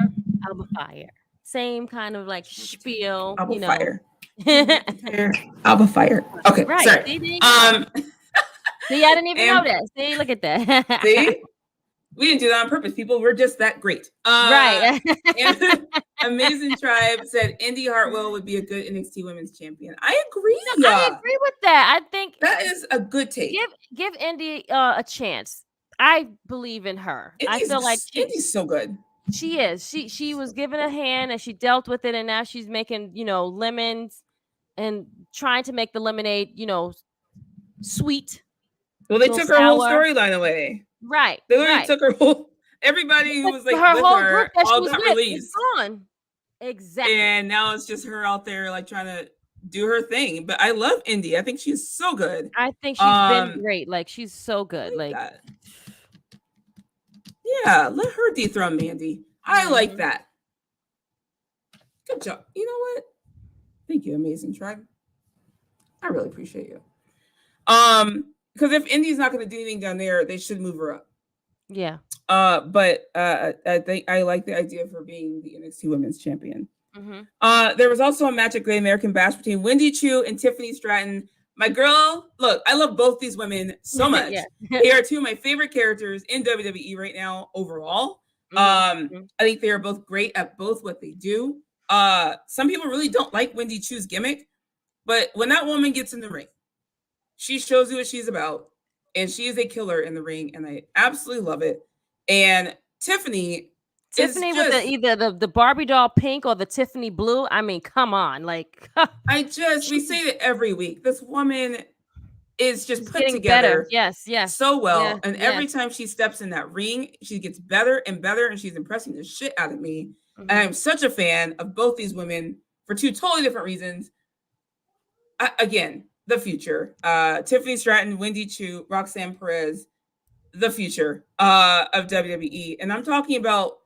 Speaker 3: Alba Fire, same kind of like spiel.
Speaker 2: Alba Fire. Alba Fire. Okay, right. Sorry.
Speaker 3: See, I didn't even know that. See, look at that.
Speaker 2: See. We didn't do that on purpose, people. We're just that great.
Speaker 3: Right.
Speaker 2: Amazing Tribe said Indy Hartwell would be a good NXT Women's Champion. I agree.
Speaker 3: I agree with that. I think
Speaker 2: that is a good take.
Speaker 3: Give Indy a chance. I believe in her. I feel like
Speaker 2: Indy's so good.
Speaker 3: She is. She was given a hand and she dealt with it, and now she's making lemons and trying to make the lemonade sweet.
Speaker 2: Well, they took her whole storyline away.
Speaker 3: Right.
Speaker 2: They literally took her whole. Everybody who was like
Speaker 3: her
Speaker 2: with
Speaker 3: whole
Speaker 2: her
Speaker 3: group that
Speaker 2: all
Speaker 3: she was
Speaker 2: got
Speaker 3: with
Speaker 2: released.
Speaker 3: Gone. Exactly.
Speaker 2: And now it's just her out there like trying to do her thing. But I love Indy. I think she's so good.
Speaker 3: I think she's been great. Like she's so good. Like
Speaker 2: that. Yeah, let her dethrone Mandy. I like that. Good job. You know what? Thank you, Amazing Tribe. I really appreciate you. Because if Indy's not going to do anything down there, they should move her up.
Speaker 3: Yeah.
Speaker 2: But I think I like the idea of her being the NXT Women's Champion. Mm-hmm. There was also a match at Great American Bash between Wendy Chu and Tiffany Stratton. My girl, look, I love both these women so much. They are two of my favorite characters in WWE right now overall. Mm-hmm. I think they are both great at both what they do. Some people really don't like Wendy Chu's gimmick, but when that woman gets in the ring, she shows you what she's about, and she is a killer in the ring, and I absolutely love it. And Tiffany
Speaker 3: with either the Barbie doll pink or the Tiffany blue. I mean, come on, like
Speaker 2: we say it every week. This woman is just put together,
Speaker 3: better. Yes,
Speaker 2: so well. And every time she steps in that ring, she gets better and better, and she's impressing the shit out of me. Mm-hmm. And I'm such a fan of both these women for two totally different reasons. Again, the future. Tiffany Stratton, Wendy Chu, Roxanne Perez, the future of WWE. And I'm talking about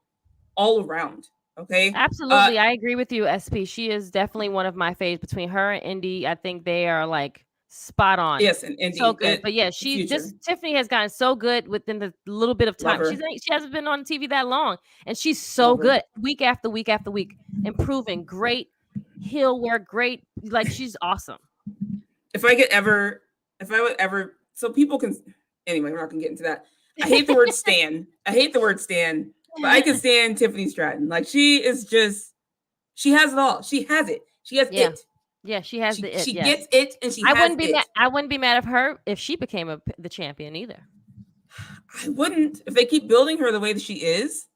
Speaker 2: all around. Okay.
Speaker 3: Absolutely. I agree with you, SP. She is definitely one of my faves. Between her and Indy, I think they are like spot on.
Speaker 2: Yes, and Indy,
Speaker 3: so good. But yeah, Tiffany has gotten so good within the little bit of time. She hasn't been on TV that long, and she's so good week after week after week, improving. Great heel work, great. Like she's awesome.
Speaker 2: If I would ever, so people can. Anyway, we're not gonna get into that. I hate the word stan. But I can stand Tiffany Stratton. Like she is just, she has it all. She has it. She has it.
Speaker 3: Yeah, she has the it.
Speaker 2: She gets it, and she. I
Speaker 3: wouldn't be mad at her if she became the champion either.
Speaker 2: I wouldn't if they keep building her the way that she is.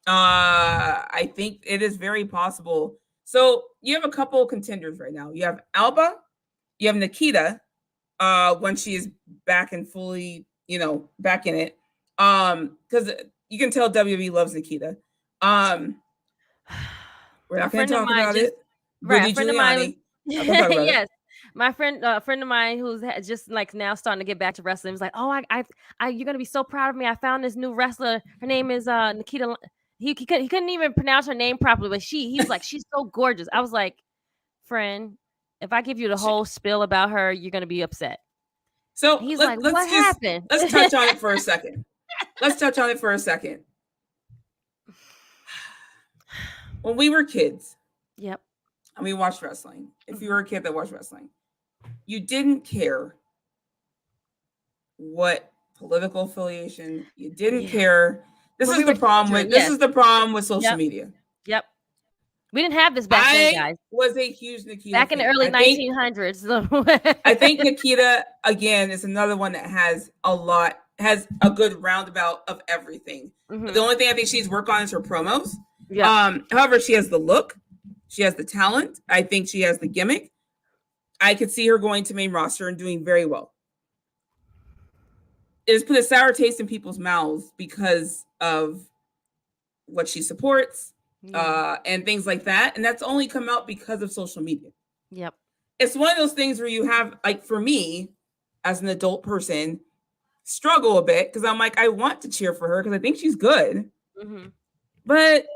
Speaker 2: I think it is very possible. So you have a couple of contenders right now. You have Alba, you have Nikita, when she is back and fully, back in it. Because you can tell WWE loves Nikita. We're not going to talk about it.
Speaker 3: Right, a friend of mine. Yes, My friend, a friend of mine who's just like now starting to get back to wrestling was like, "Oh, you're gonna be so proud of me. I found this new wrestler. Her name is Nikita." He couldn't even pronounce her name properly, but he was like, "She's so gorgeous." I was like, "Friend, if I give you the whole spill about her, you're gonna be upset."
Speaker 2: So
Speaker 3: He's like, "What happened?"
Speaker 2: Let's touch on it for a second. When we were kids,
Speaker 3: yep,
Speaker 2: and we watched wrestling. If you were a kid that watched wrestling, you didn't care what political affiliation. You didn't care. This is the problem with social media.
Speaker 3: Yep. We didn't have this back then, guys.
Speaker 2: Was a huge Nikita
Speaker 3: back in the early 1900s. So.
Speaker 2: I think Nikita again is another one that has a good roundabout of everything. The only thing I think she's worked on is her promos. Yeah. However, she has the look, she has the talent. I think she has the gimmick. I could see her going to main roster and doing very well. It has put a sour taste in people's mouths because of what she supports. And things like that. And that's only come out because of social media.
Speaker 3: Yep.
Speaker 2: It's one of those things where you have, like, for me, as an adult person, struggle a bit because I'm like, I want to cheer for her because I think she's good. But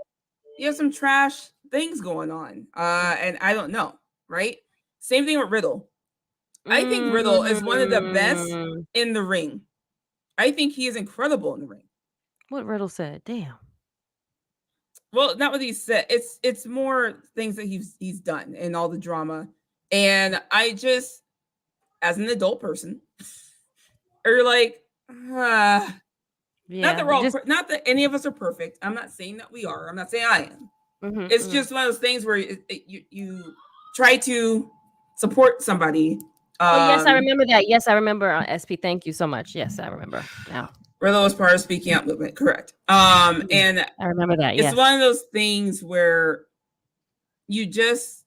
Speaker 2: you have some trash things going on. And I don't know, right? Same thing with Riddle. I think Riddle is one of the best in the ring. I think he is incredible in the ring.
Speaker 3: What Riddle said? Damn.
Speaker 2: Well, not what he said. It's more things that he's done and all the drama. And I just, as an adult person, are like, not that any of us are perfect. I'm not saying that we are. I'm not saying I am. It's just one of those things where you try to support somebody.
Speaker 3: Yes, I remember that. Yes, I remember. SP, thank you so much. Yes, I remember now.
Speaker 2: Riddle was part of Speaking Out movement, correct? And
Speaker 3: I remember that.
Speaker 2: It's one of those things where you just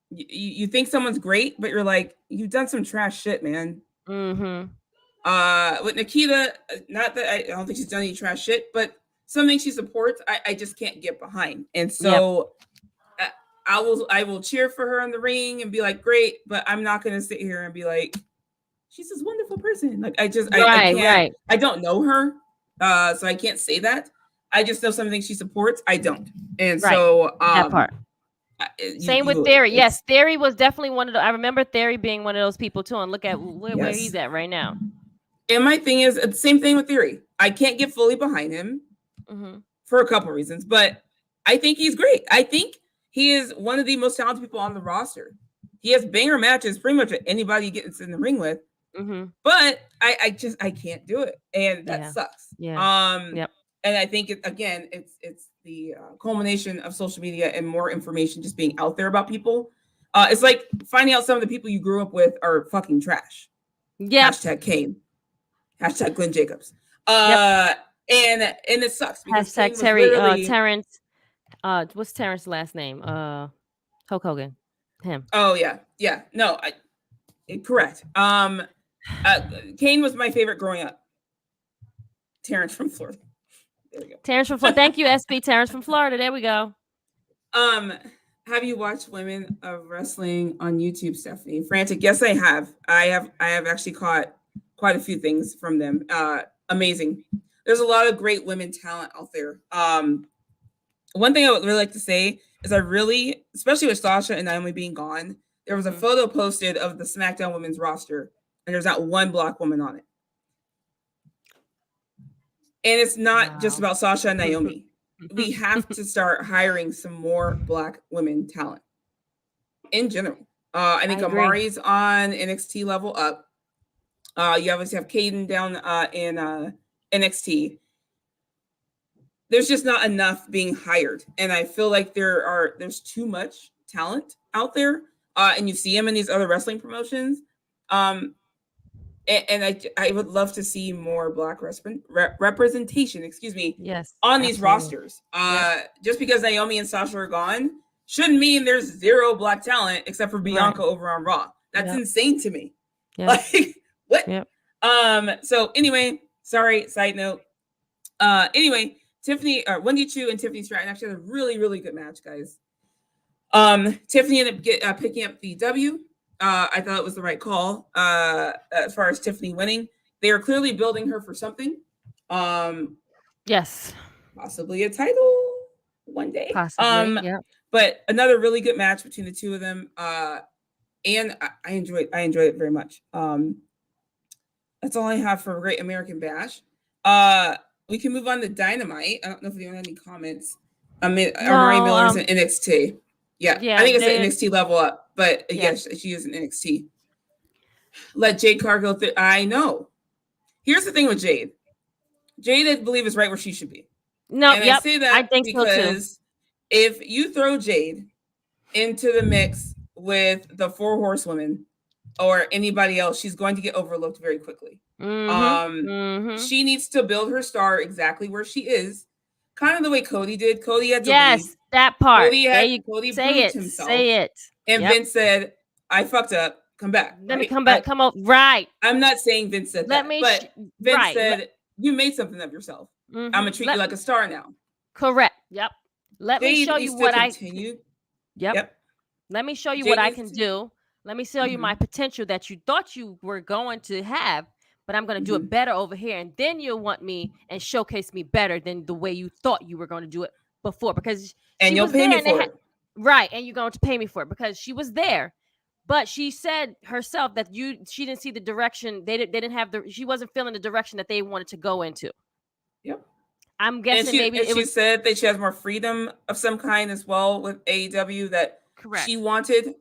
Speaker 2: you think someone's great, but you're like, you've done some trash shit, man. With Nikita, not that I don't think she's done any trash shit, but something she supports, I just can't get behind, and so I will cheer for her in the ring and be like, great, but I'm not gonna sit here and be like, she's this wonderful person. Like I can't. I don't know her, so I can't say that. I just know something she supports. I don't, and so
Speaker 3: that part. Same with Theory. Yes, Theory was definitely one of the. I remember Theory being one of those people too. And look at where he's at right now.
Speaker 2: And my thing is the same thing with Theory. I can't get fully behind him for a couple reasons, but I think he's great. I think he is one of the most talented people on the roster. He has banger matches pretty much with anybody he gets in the ring with. But I can't do it, and that sucks. And I think it's the culmination of social media and more information just being out there about people. It's like finding out some of the people you grew up with are fucking trash. Hashtag Kane. Hashtag Glenn Jacobs. And it sucks.
Speaker 3: Hashtag Terrence. What's Terrence's last name? Hulk Hogan. Him.
Speaker 2: Oh yeah. No, correct. Kane was my favorite growing up. Terrence from Florida. There we go.
Speaker 3: Terrence from Florida. Thank you, SP. Terrence from Florida. There we go.
Speaker 2: Have you watched Women of Wrestling on YouTube, Stephanie? Frantic. Yes, I have. I have actually caught quite a few things from them. Amazing. There's a lot of great women talent out there. One thing I would really like to say is especially with Sasha and Naomi being gone, there was a photo posted of the SmackDown women's roster, and there's not one Black woman on it. And it's not just about Sasha and Naomi. We have to start hiring some more Black women talent in general. I think Amari's on NXT level up. You obviously have Kaden down in NXT. There's just not enough being hired. And I feel like there's too much talent out there. And you see them in these other wrestling promotions. And I would love to see more Black representation, on these rosters. Just because Naomi and Sasha are gone shouldn't mean there's zero Black talent except for Bianca over on Raw. That's insane to me. Like, what? So anyway, sorry, side note. Anyway, Wendy Chu and Tiffany Stratton actually had a really, really good match, guys. Tiffany ended up picking up the W. I thought it was the right call. As far as Tiffany winning, they are clearly building her for something.
Speaker 3: Yes.
Speaker 2: Possibly a title one day.
Speaker 3: Possibly. Yeah.
Speaker 2: But another really good match between the two of them. And I enjoyed it very much. That's all I have for Great American Bash. We can move on to Dynamite. I don't know if you have any comments. Amari Miller's in NXT. Yeah, I think it's an NXT level up, but yes, she is an NXT. Let Jade Cargill. I know. Here's the thing with Jade. Jade, I believe, is right where she should be.
Speaker 3: No,
Speaker 2: and I say that
Speaker 3: I think
Speaker 2: because
Speaker 3: so too.
Speaker 2: If you throw Jade into the mix with the Four Horsewomen or anybody else, she's going to get overlooked very quickly. She needs to build her star exactly where she is, kind of the way Cody did. Cody had to leave.
Speaker 3: That part.
Speaker 2: Cody proved himself.
Speaker 3: Say it.
Speaker 2: And Vince said, "I fucked up. Come back.
Speaker 3: Let me come back. Come up. Right.
Speaker 2: I'm not saying Vince said that, but Vince said you made something of yourself. I'm gonna treat you like a star now.
Speaker 3: Correct. Yep. Let me show you what I
Speaker 2: continue.
Speaker 3: Yep. Let me show you what I can do. Let me show you my potential that you thought you were going to have, but I'm going to do it better over here. And then you'll want me and showcase me better than the way you thought you were going to do it before. Because
Speaker 2: you'll pay me for it.
Speaker 3: Right. And you're going to pay me for it because she was there. But she said herself that she didn't see the direction. They didn't have she wasn't feeling the direction that they wanted to go into.
Speaker 2: Yep.
Speaker 3: I'm guessing
Speaker 2: she said that she has more freedom of some kind as well with AEW that she wanted.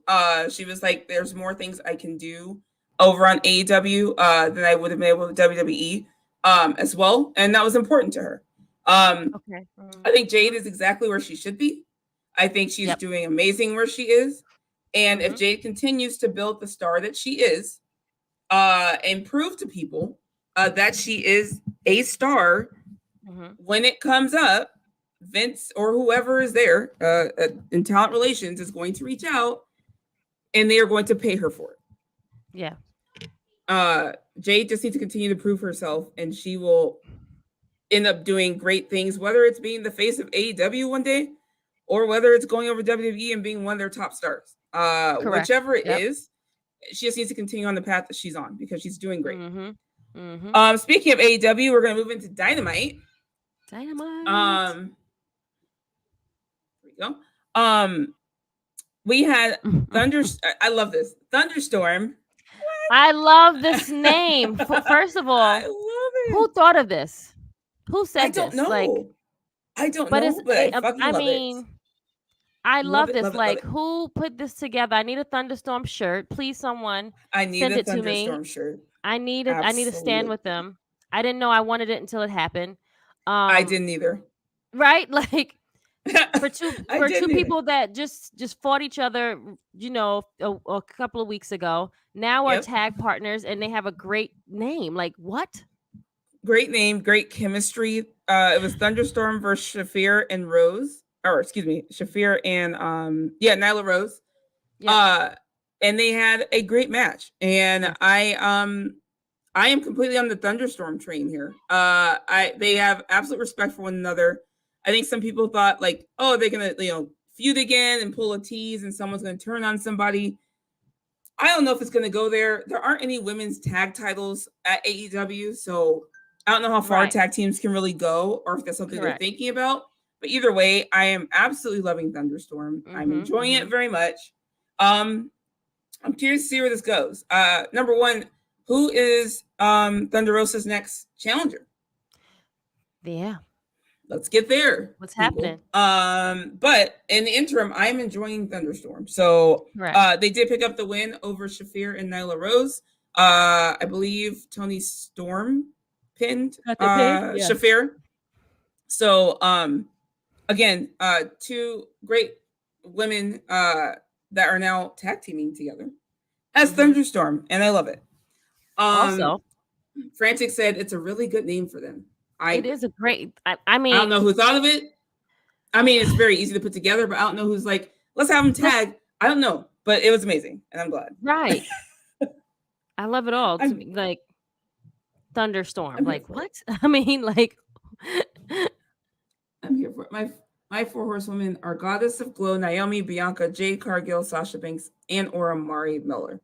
Speaker 2: She was like, there's more things I can do over on AEW than I would have been able with WWE as well. And that was important to her. I think Jade is exactly where she should be. I think she's doing amazing where she is. And if Jade continues to build the star that she is and prove to people that she is a star, when it comes up, Vince or whoever is there in talent relations is going to reach out and they are going to pay her for it. Yeah. Jade just needs to continue to prove herself and she will end up doing great things, whether it's being the face of AEW one day or whether it's going over WWE and being one of their top stars. Whichever it is, she just needs to continue on the path that she's on because she's doing great. Speaking of AEW, we're going to move into Dynamite. Here we go. We had I love this Thunderstorm.
Speaker 3: I love this name. First of all, I love it. Who thought of this? Who said
Speaker 2: I don't
Speaker 3: this?
Speaker 2: Know. I don't know, but I fucking love it.
Speaker 3: I love this. Who put this together? I need a Thunderstorm shirt. Please, someone send it to me.
Speaker 2: Shirt.
Speaker 3: I need it. I need to stand with them. I didn't know I wanted it until it happened.
Speaker 2: I didn't either.
Speaker 3: Right? Like for two people that just fought each other, a couple of weeks ago. Now are tag partners and they have a great name. Like what?
Speaker 2: Great name, great chemistry. It was Thunderstorm versus Shafir and Rose. Or excuse me, Shafir and Nyla Rose. And they had a great match. And I am completely on the Thunderstorm train here. They have absolute respect for one another. I think some people thought like, oh, they're gonna feud again and pull a tease and someone's gonna turn on somebody. I don't know if it's gonna go there. There aren't any women's tag titles at AEW, so I don't know how far tag teams can really go or if that's something they're thinking about. But either way, I am absolutely loving Thunderstorm. I'm enjoying it very much. I'm curious to see where this goes. Number one, who is Thunder Rosa's next challenger?
Speaker 3: Yeah.
Speaker 2: Let's get there.
Speaker 3: What's happening?
Speaker 2: But in the interim, I'm enjoying Thunderstorm. So they did pick up the win over Shafir and Nyla Rose. I believe Tony Storm pinned Shafir. So again, two great women that are now tag teaming together as Thunderstorm, and I love it. Also, Frantic said it's a really good name for them.
Speaker 3: It is a great. I mean,
Speaker 2: I don't know who thought of it. I mean, it's very easy to put together, but I don't know who's like, let's have them tag. I don't know, but it was amazing, and I'm glad.
Speaker 3: Right. I love it all. Like Thunderstorm. Like what? I mean, like.
Speaker 2: I'm here for it. My four horsewomen are Goddess of Glow, Naomi, Bianca, Jade Cargill, Sasha Banks, and Amari Miller.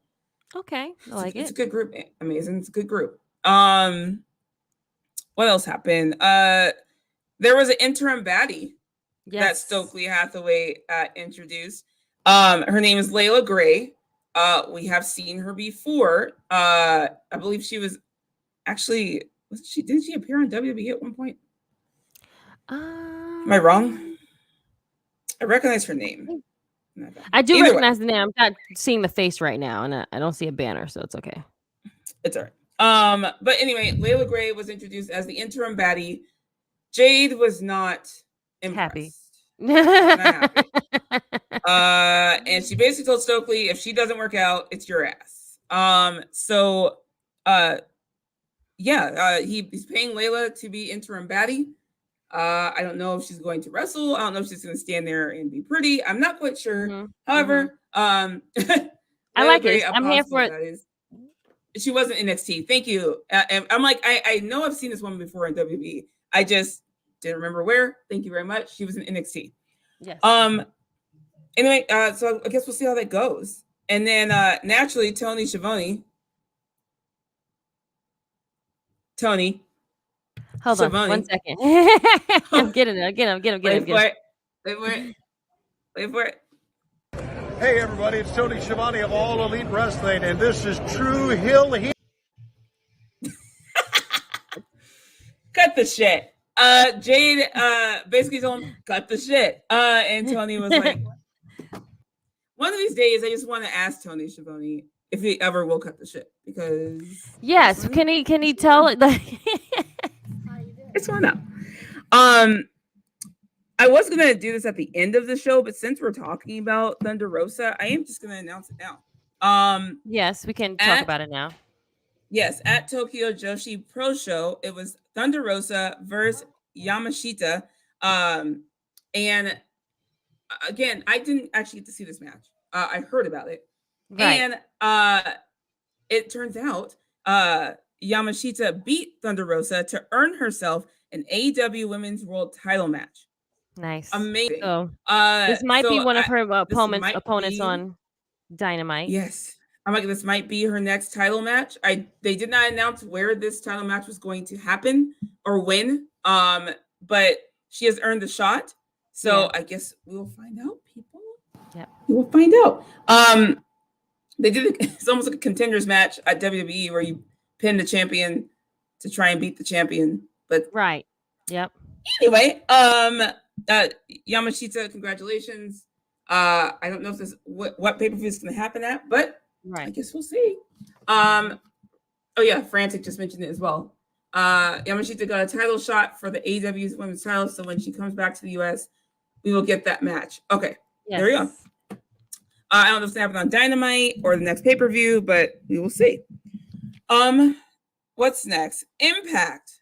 Speaker 3: Okay, I like
Speaker 2: It's a
Speaker 3: it.
Speaker 2: good group. Amazing. It's a good group. What else happened? There was an interim baddie that Stokely Hathaway introduced. Her name is Layla Gray. We have seen her before. I believe she was actually didn't she appear on WWE at one point? Am I wrong? I recognize her name.
Speaker 3: I do recognize the name. I'm not seeing the face right now, and I don't see a banner, so it's okay.
Speaker 2: It's all right. But anyway, Layla Gray was introduced as the interim baddie. Jade was not impressed. Not happy. And she basically told Stokely, if she doesn't work out, it's your ass. He's paying Layla to be interim baddie. I don't know if she's going to wrestle. I don't know if she's going to stand there and be pretty. I'm not quite sure.
Speaker 3: Mm-hmm.
Speaker 2: However,
Speaker 3: I like it. I'm here for it.
Speaker 2: She wasn't NXT. Thank you. And I'm like, I know I've seen this woman before in WWE. I just didn't remember where. Thank you very much. She was in NXT.
Speaker 3: Yes.
Speaker 2: Anyway, so I guess we'll see how that goes. And then naturally, Tony Schiavone. Tony.
Speaker 3: Hold
Speaker 2: Schiavone.
Speaker 3: on 1 second. I'm getting it. Get him.
Speaker 2: Wait for it.
Speaker 4: Hey everybody, it's Tony Schiavone of All Elite Wrestling, and this is True Hill Heat.
Speaker 2: Cut the shit. Jade basically told him, cut the shit. And Tony was like, one of these days, I just want to ask Tony Schiavone if he ever will cut the shit, because
Speaker 3: yes, can he tell it?
Speaker 2: It's one up. I was gonna do this at the end of the show, but since we're talking about Thunder Rosa, I am just gonna announce it now.
Speaker 3: Yes, we can talk about it now.
Speaker 2: Yes, at Tokyo Joshi Pro Show, it was Thunder Rosa versus Yamashita. And again, I didn't actually get to see this match. I heard about it. Right. And it turns out Yamashita beat Thunder Rosa to earn herself an AEW Women's World Title match.
Speaker 3: Nice.
Speaker 2: Amazing.
Speaker 3: So this might be one of her opponents on Dynamite.
Speaker 2: Yes. I'm like, this might be her next title match. They did not announce where this title match was going to happen or when. But she has earned the shot. So I guess we will find out, people.
Speaker 3: Yeah.
Speaker 2: We will find out. They did it's almost like a contenders match at WWE where you pin the champion to try and beat the champion. But
Speaker 3: right. Yep.
Speaker 2: Anyway, Yamashita, congratulations. I don't know if this what pay-per-view is going to happen at, but I guess we'll see. Oh yeah, Frantic just mentioned it as well. Yamashita got a title shot for the AEW's women's title, so when she comes back to the US, we will get that match. Okay, there we go. I don't know if it's going to happen on Dynamite or the next pay-per-view, but we will see. What's next? Impact.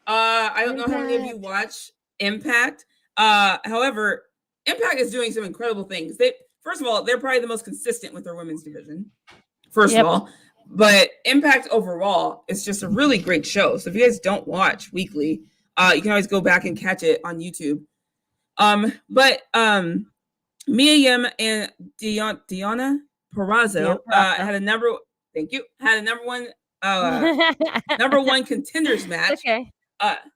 Speaker 2: I don't know how many of you watch Impact. However, Impact is doing some incredible things. First of all, they're probably the most consistent with their women's division. First of all, but Impact overall is just a really great show. So if you guys don't watch weekly, you can always go back and catch it on YouTube. But Mia Yim and Deonna Purrazzo had a number one contenders match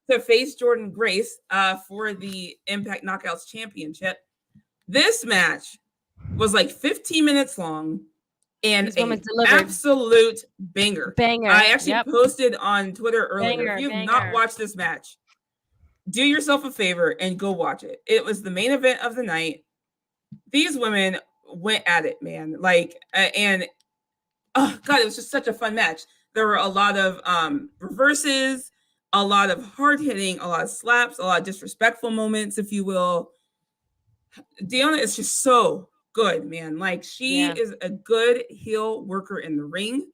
Speaker 2: to face Jordan Grace for the Impact Knockouts Championship. This match was like 15 minutes long and an absolute banger. I actually posted on Twitter earlier. If you have not watched this match, do yourself a favor and go watch it. It was the main event of the night. These women went at it, man. And oh god, it was just such a fun match. There were a lot of reverses, a lot of hard hitting, a lot of slaps, a lot of disrespectful moments, if you will. Deonna is just so good, man. She is a good heel worker in the ring.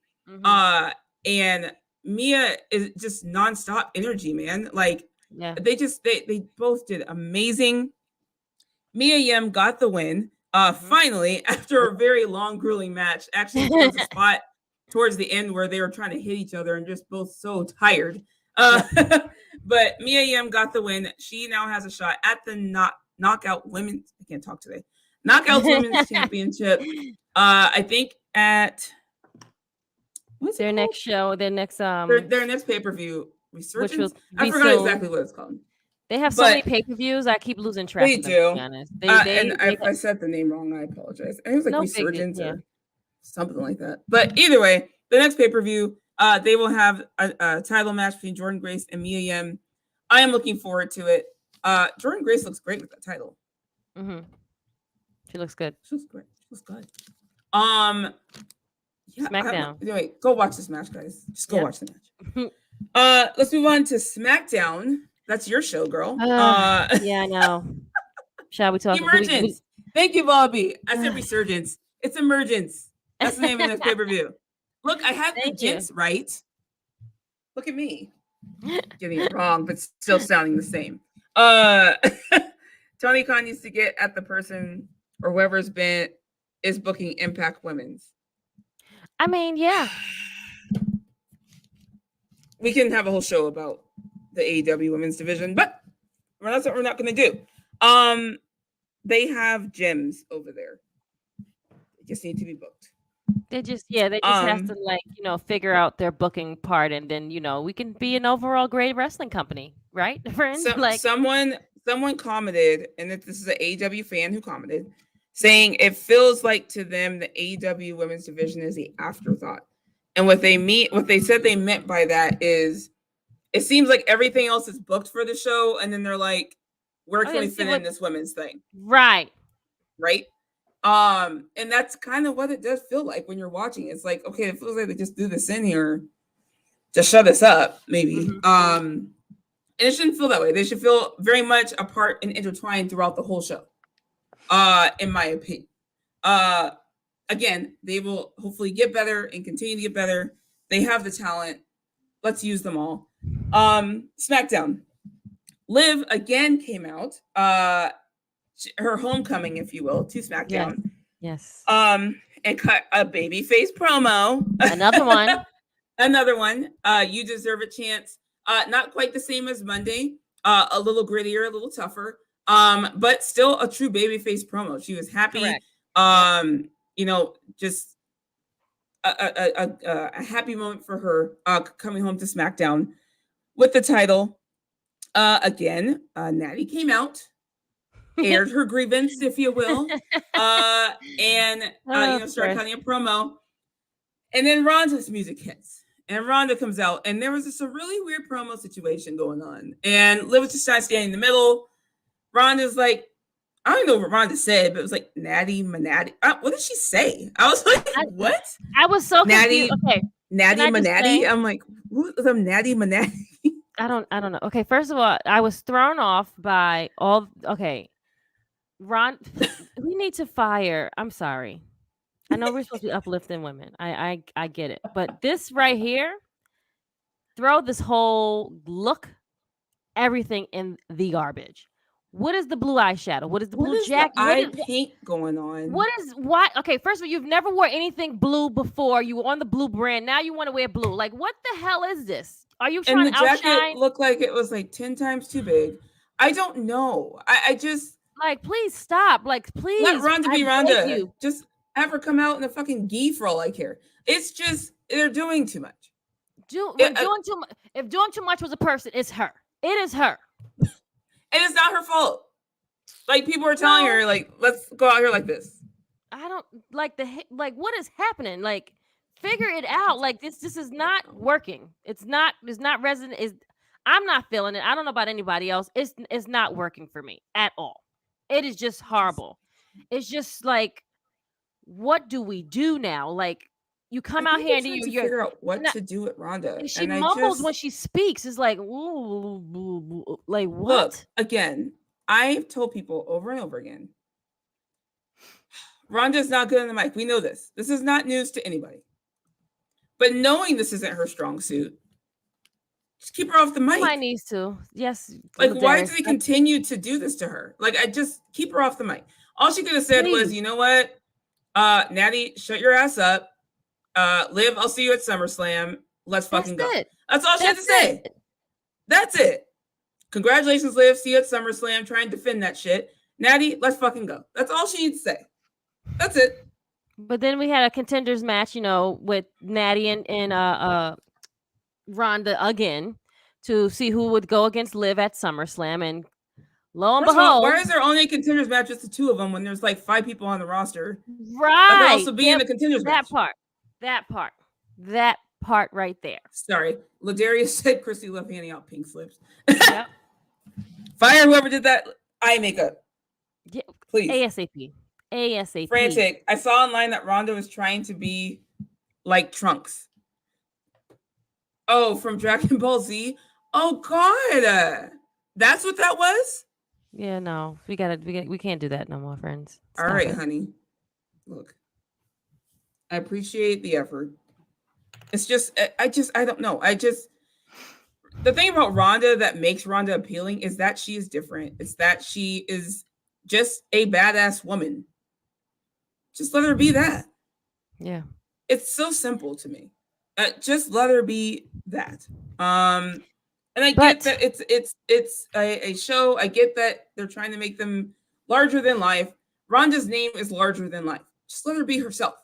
Speaker 2: And Mia is just nonstop energy, man. They both did amazing. Mia Yim got the win. Finally, after a very long, grueling match, actually there was a spot towards the end where they were trying to hit each other and just both so tired. But Mia Yim got the win. She now has a shot at the Knockout Women's. I can't talk today. Knockouts Women's Championship. I think at What's
Speaker 3: Their
Speaker 2: it
Speaker 3: next show, their next
Speaker 2: their next pay-per-view, Resurgence. I forgot
Speaker 3: soon.
Speaker 2: exactly what it's called.
Speaker 3: They have so many pay-per-views, I keep losing track
Speaker 2: They
Speaker 3: of them,
Speaker 2: do.
Speaker 3: to be honest.
Speaker 2: And if I said the name wrong, I apologize. I think it was like Resurgence or something like that. But either way, the next pay-per-view, they will have a title match between Jordynne Grace and Mia Yim. I am looking forward to it. Jordynne Grace looks great with that title.
Speaker 3: Mm-hmm. She looks good.
Speaker 2: She looks great. She looks good. Yeah,
Speaker 3: SmackDown.
Speaker 2: Anyway, go watch this match, guys. Just go watch the match. Let's move on to SmackDown. That's your show, girl.
Speaker 3: Yeah, I know. Shall we talk?
Speaker 2: Emergence. Thank you, Bobby. I said Resurgence. It's Emergence. That's the name of this pay-per-view. Look, I had the jinx right. Look at me. Getting it wrong, but still sounding the same. Tony Khan needs to get at the person or whoever's is booking Impact Women's.
Speaker 3: I mean, yeah.
Speaker 2: We can have a whole show about the AEW women's division, but that's what we're not going to do. They have gyms over there. They just need to be booked.
Speaker 3: They just have to figure out their booking part, and then we can be an overall great wrestling company, right, friends?
Speaker 2: Someone commented, and this is an AEW fan who commented, saying it feels like to them the AEW women's division is the afterthought. And what they said they meant by that is it seems like everything else is booked for the show, and then they're like, where can we fit in this women's thing?
Speaker 3: Right.
Speaker 2: And that's kind of what it does feel like when you're watching. It's like, okay, it feels like they just do this in here to shut us up, maybe.
Speaker 3: Mm-hmm.
Speaker 2: And it shouldn't feel that way. They should feel very much apart and intertwined throughout the whole show. In my opinion. Again, they will hopefully get better and continue to get better. They have the talent. Let's use them all. SmackDown. Liv again came out. Her homecoming, if you will, to SmackDown.
Speaker 3: Yes.
Speaker 2: And cut a babyface promo.
Speaker 3: Another one.
Speaker 2: Another one. You deserve a chance. Not quite the same as Monday. A little grittier, a little tougher. But still a true babyface promo. She was happy. Correct. Just a happy moment for her coming home to SmackDown with the title. Again, Natty came out, aired her grievance, if you will, and started cutting a promo. And then Ronda's music hits, and Ronda comes out, and there was just a really weird promo situation going on. And Liv was just trying to stand in the middle. Ronda's like, I don't know what Ronda said, but it was like Natty Manatty. What did she say? I was like, what?
Speaker 3: I was so confused. Okay,
Speaker 2: Natty Manatty. I'm like, who's the Natty Manatty?
Speaker 3: I don't know. Okay, first of all, I was thrown off by all. Okay, Ron, we need to fire. I'm sorry. I know we're supposed to be uplifting women. I get it, but this right here, throw this whole look, everything in the garbage. What is the blue eyeshadow? What is the blue jacket?
Speaker 2: What is paint going on?
Speaker 3: Why? Okay, first of all, you've never worn anything blue before. You were on the blue brand. Now you want to wear blue. Like, what the hell is this? Are you trying to outshine?
Speaker 2: And the jacket looked like it was like 10 times too big. I don't know. I just
Speaker 3: like, please stop. Like, please
Speaker 2: let Ronda be Ronda. Just have her come out in a fucking gi for all I care. It's just they're doing too much.
Speaker 3: Doing too much. If doing too much was a person, it's her. It is her.
Speaker 2: And it's not her fault. Like, people are telling her, like, let's go out here like this.
Speaker 3: I don't like what is happening? Like, figure it out. Like, this is not working. It's not resonant. I'm not feeling it. I don't know about anybody else. It's not working for me at all. It is just horrible. It's just like, what do we do now? Like, you come out here and you
Speaker 2: figure out what to do with Ronda.
Speaker 3: She mumbles when she speaks. It's like, ooh, like what?
Speaker 2: Look, again, I've told people over and over again, Ronda's not good on the mic. We know this. This is not news to anybody. But knowing this isn't her strong suit, just keep her off the mic.
Speaker 3: Somebody needs to. Yes.
Speaker 2: Like, why do we continue to do this to her? Like, I just keep her off the mic. All she could have said was, you know what? Natty, shut your ass up. Liv, I'll see you at SummerSlam. Let's fucking go. That's all she had to say. That's it. Congratulations, Liv. See you at SummerSlam. Try and defend that shit. Natty, let's fucking go. That's all she needs to say. That's it.
Speaker 3: But then we had a contenders match, with Natty and Ronda again to see who would go against Liv at SummerSlam, and lo and
Speaker 2: First of all,
Speaker 3: behold,
Speaker 2: why is there only a contenders match just the two of them when there's like 5 people on the roster?
Speaker 3: right?
Speaker 2: That could also be in the contenders match.
Speaker 3: That part right there.
Speaker 2: Sorry, Ladarius said Krssi love handing out pink slips.
Speaker 3: Yep.
Speaker 2: Fire whoever did that eye makeup.
Speaker 3: Yeah,
Speaker 2: please.
Speaker 3: ASAP.
Speaker 2: Frantic. I saw online that Ronda was trying to be like Trunks. Oh, from Dragon Ball Z. Oh God, that's what that was.
Speaker 3: Yeah, no, we can't do that no more, friends.
Speaker 2: All right, honey. Look, I appreciate the effort. It's just, I don't know. The thing about Ronda that makes Ronda appealing is that she is different. It's that she is just a badass woman. Just let her be that.
Speaker 3: Yeah.
Speaker 2: It's so simple to me. Just let her be that. And I get that it's a show. I get that they're trying to make them larger than life. Ronda's name is larger than life. Just let her be herself.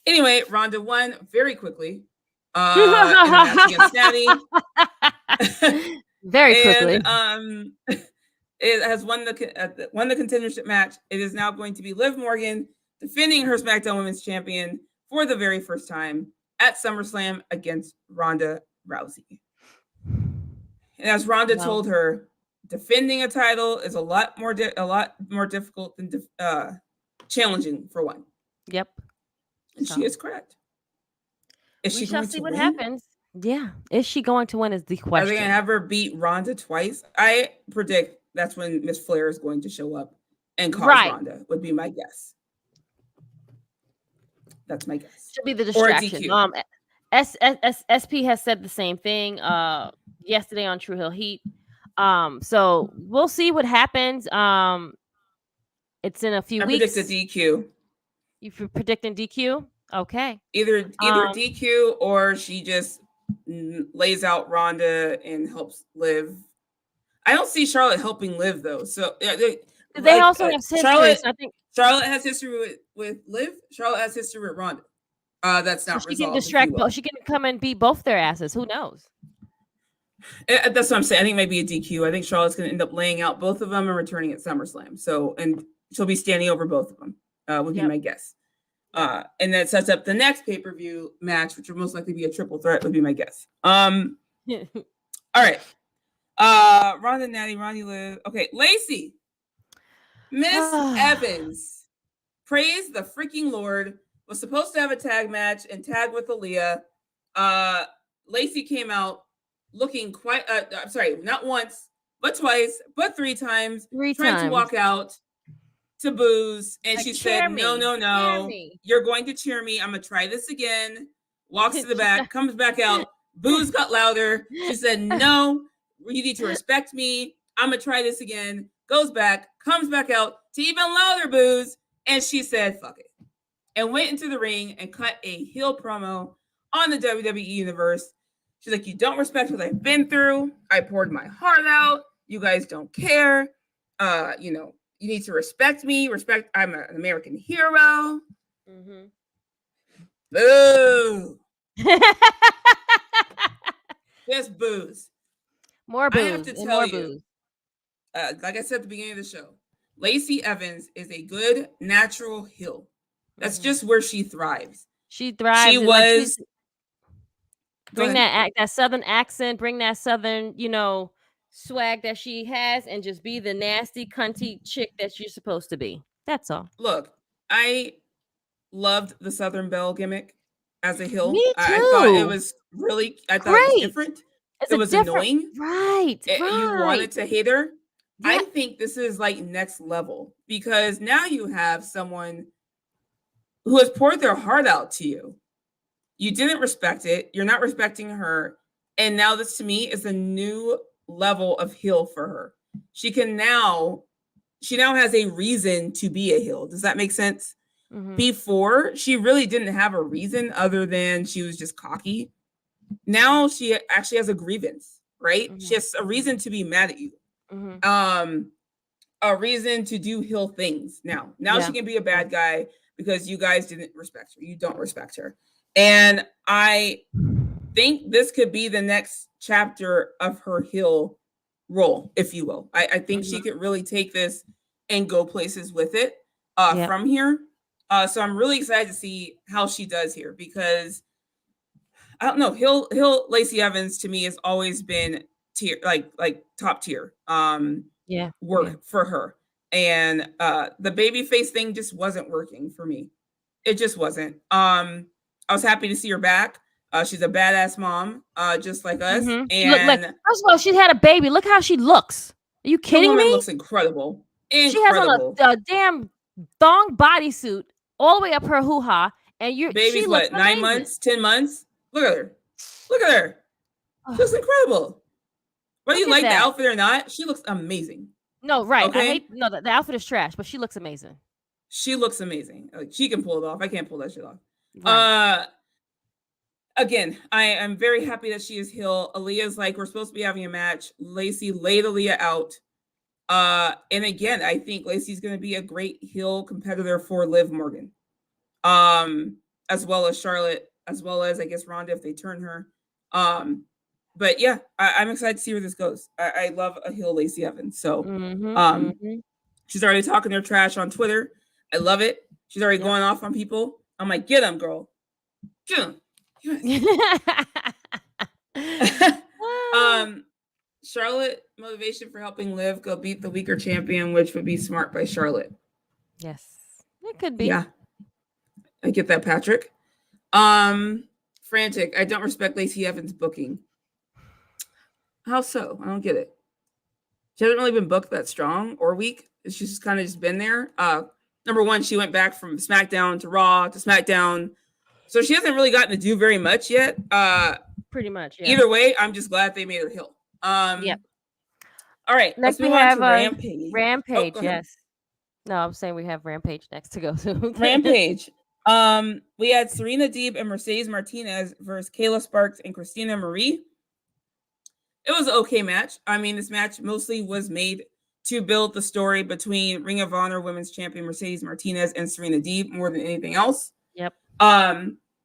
Speaker 2: Anyway, Ronda won very quickly. In a match against Natty.
Speaker 3: Very quickly.
Speaker 2: It has won the contendership match. It is now going to be Liv Morgan defending her SmackDown Women's Champion for the very first time at SummerSlam against Ronda Rousey. And as Ronda told her, defending a title is a lot more difficult than challenging for one.
Speaker 3: Yep.
Speaker 2: And she is correct. Is she going to
Speaker 3: see what
Speaker 2: win?
Speaker 3: happens. Yeah. Is she going to win is the question.
Speaker 2: Are they going to have her beat Ronda twice? I predict that's when Miss Flair is going to show up and cause Ronda, would be my guess. That's my guess.
Speaker 3: Should be the distraction. SP has said the same thing yesterday on True Hill Heat. So we'll see what happens. It's in a few weeks.
Speaker 2: I predict a DQ.
Speaker 3: You're predicting DQ? Okay.
Speaker 2: Either DQ or she just lays out Ronda and helps Liv. I don't see Charlotte helping Liv though. So
Speaker 3: they also have history. I think
Speaker 2: Charlotte has history with Liv. Charlotte has history with Ronda. That's not resolved.
Speaker 3: She can distract both. She can come and beat both their asses. Who knows?
Speaker 2: That's what I'm saying. I think maybe a DQ. I think Charlotte's going to end up laying out both of them and returning at SummerSlam. So, and she'll be standing over both of them. Would be my guess. And that sets up the next pay-per-view match, which will most likely be a triple threat. Would be my guess. All right. Ronda, Natty, Ronnie, Liv. Okay, Lacey. Miss Evans. Praise the freaking Lord. Was supposed to have a tag match and tag with Aaliyah. Lacey came out looking quite, I'm sorry, not once, but twice, but 3 times. Trying to walk out to booze. And she said, no, you're going to cheer me. I'm going to try this again. Walks to the back, comes back out. Booze got louder. She said, no, you need to respect me. I'm going to try this again. Goes back, comes back out to even louder booze. And she said, fuck it. And went into the ring and cut a heel promo on the WWE Universe. She's like, you don't respect what I've been through. I poured my heart out. You guys don't care. You need to respect me. I'm an American hero. Mm-hmm. Boo. Just booze.
Speaker 3: More booze.
Speaker 2: I have to tell you, like I said at the beginning of the show, Lacey Evans is a good natural heel. That's just where she thrives.
Speaker 3: She thrives.
Speaker 2: She was
Speaker 3: bring that southern accent, bring that southern, swag that she has, and just be the nasty, cunty chick that you're supposed to be. That's all.
Speaker 2: Look, I loved the Southern Belle gimmick as a heel.
Speaker 3: Me too.
Speaker 2: I thought it was really. I thought it was different. It was annoying.
Speaker 3: Right.
Speaker 2: You wanted to hate her. Yeah. I think this is like next level because now you have someone who has poured their heart out to you. You didn't respect it. You're not respecting her. And now this to me is a new level of heel for her. She now has a reason to be a heel. Does that make sense? Mm-hmm. Before, she really didn't have a reason other than she was just cocky. Now she actually has a grievance, right? Mm-hmm. She has a reason to be mad at you. Mm-hmm. A reason to do heel things now. She can be a bad guy. because you guys didn't respect her. You don't respect her. And I think this could be the next chapter of her heel role, if you will. I think she could really take this and go places with it from here. So I'm really excited to see how she does here, because I don't know, heel Lacey Evans to me has always been tier, like top tier work for her. And the babyface thing just wasn't working for me. It just wasn't. I was happy to see her back. She's a badass mom, just like us. And
Speaker 3: first of all, she had a baby. Look how she looks. Are you kidding me?
Speaker 2: Looks incredible.
Speaker 3: She has on a damn thong bodysuit all the way up her hoo-ha. And
Speaker 2: baby's what, 9 months, 10 months? Look at her. Look at her. She looks incredible. Whether you like the outfit or not, she looks amazing.
Speaker 3: No, right. Okay? The outfit is trash, but she looks amazing.
Speaker 2: She looks amazing. Like, she can pull it off. I can't pull that shit off.
Speaker 3: Right.
Speaker 2: Again, I am very happy that she is heel. Aaliyah's like, we're supposed to be having a match. Lacey laid Aaliyah out. And again, I think Lacey's going to be a great heel competitor for Liv Morgan. As well as Charlotte, as well as, I guess, Ronda if they turn her. But yeah, I'm excited to see where this goes. I love a heel Lacey Evans. So she's already talking their trash on Twitter. I love it. She's already going off on people. I'm like, get them, girl. Get them. Charlotte motivation for helping Liv go beat the weaker champion, which would be smart by Charlotte.
Speaker 3: Yes, it could be.
Speaker 2: Yeah, I get that, Patrick. Frantic. I don't respect Lacey Evans' booking. How so? I don't get it. She hasn't really been booked that strong or weak. She's just kind of just been there. Number one, she went back from SmackDown to Raw to SmackDown. So she hasn't really gotten to do very much yet.
Speaker 3: Pretty much, yeah.
Speaker 2: Either way, I'm just glad they made her heel.
Speaker 3: Yep.
Speaker 2: All right.
Speaker 3: Next we have
Speaker 2: Rampage.
Speaker 3: Rampage, yes. No, I'm saying we have Rampage next to go to.
Speaker 2: Rampage. We had Serena Deeb and Mercedes Martinez versus Kayla Sparks and Christina Marie. It was an okay match. I mean, this match mostly was made to build the story between Ring of Honor Women's Champion Mercedes Martinez and Serena Deeb more than anything else.
Speaker 3: Yep.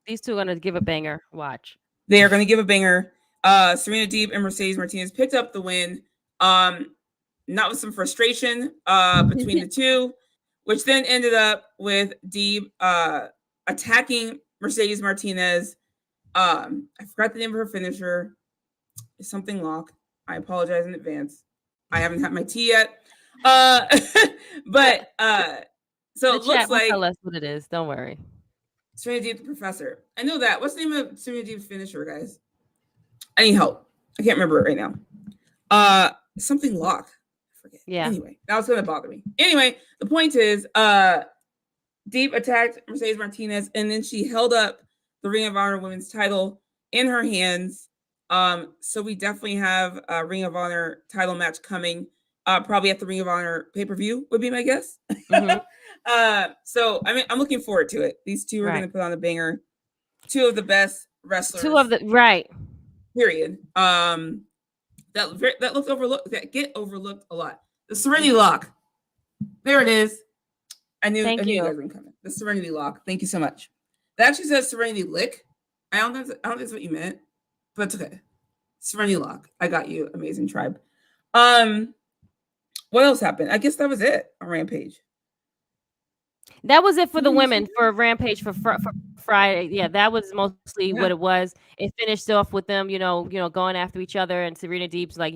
Speaker 3: These two are going to give a banger. Watch.
Speaker 2: They are going to give a banger. Serena Deeb and Mercedes Martinez picked up the win. Not with some frustration between the two, which then ended up with Deeb attacking Mercedes Martinez. I forgot the name of her finisher. It's something lock. I apologize in advance. I haven't had my tea yet. But so it looks like
Speaker 3: tell us what it is. Don't worry.
Speaker 2: Serena Deeb, the professor. I know that. What's the name of Serena Deeb's finisher, guys? I need help. I can't remember it right now. Something lock. I forget.
Speaker 3: Yeah.
Speaker 2: Anyway, that was going to bother me. Anyway, the point is, Deeb attacked Mercedes Martinez, and then she held up the Ring of Honor Women's title in her hands. So we definitely have a Ring of Honor title match coming. Probably at the Ring of Honor pay-per-view would be my guess. So I mean, I'm looking forward to it. These two are going to put on a banger. Two of the best wrestlers. Period. That looks overlooked. That get overlooked a lot. The Serenity Lock. There it is. I knew you guys were going to come in. The Serenity Lock. Thank you so much. That actually says Serenity Lick. I don't think that's what you meant, but it's okay. Serenity Lock. I got you, amazing tribe. What else happened? I guess that was it on Rampage.
Speaker 3: That was it for the women for Rampage for Friday. Yeah, that was mostly what it was. It finished off with them, going after each other, and Serena Deeb's like,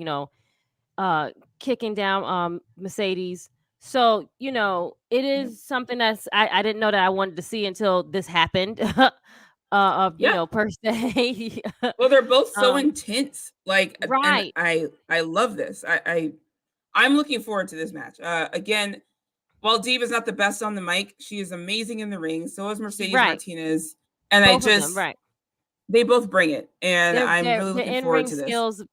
Speaker 3: kicking down Mercedes. So, it is something that's I didn't know that I wanted to see until this happened. Per se.
Speaker 2: Well, they're both so intense. Like, right. I love this. I'm looking forward to this match. Again, while Deeb is not the best on the mic, she is amazing in the ring. So is Mercedes Martinez. And both they both bring it. And I'm really looking forward to this.
Speaker 3: Skills,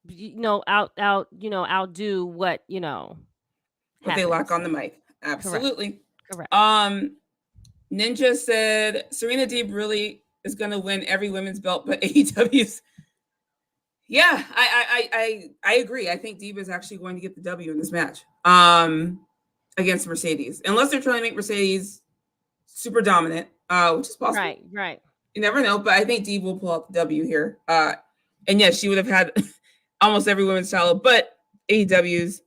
Speaker 3: outdo what,
Speaker 2: what they lack on the mic. Absolutely.
Speaker 3: Correct.
Speaker 2: Ninja said Serena Deeb really is going to win every women's belt, but AEW's. Yeah, I agree. I think Deeb is actually going to get the W in this match. Against Mercedes, unless they're trying to make Mercedes super dominant, which is possible.
Speaker 3: Right.
Speaker 2: You never know, but I think Dee will pull out the W here. And yes, she would have had almost every women's title, but AEW's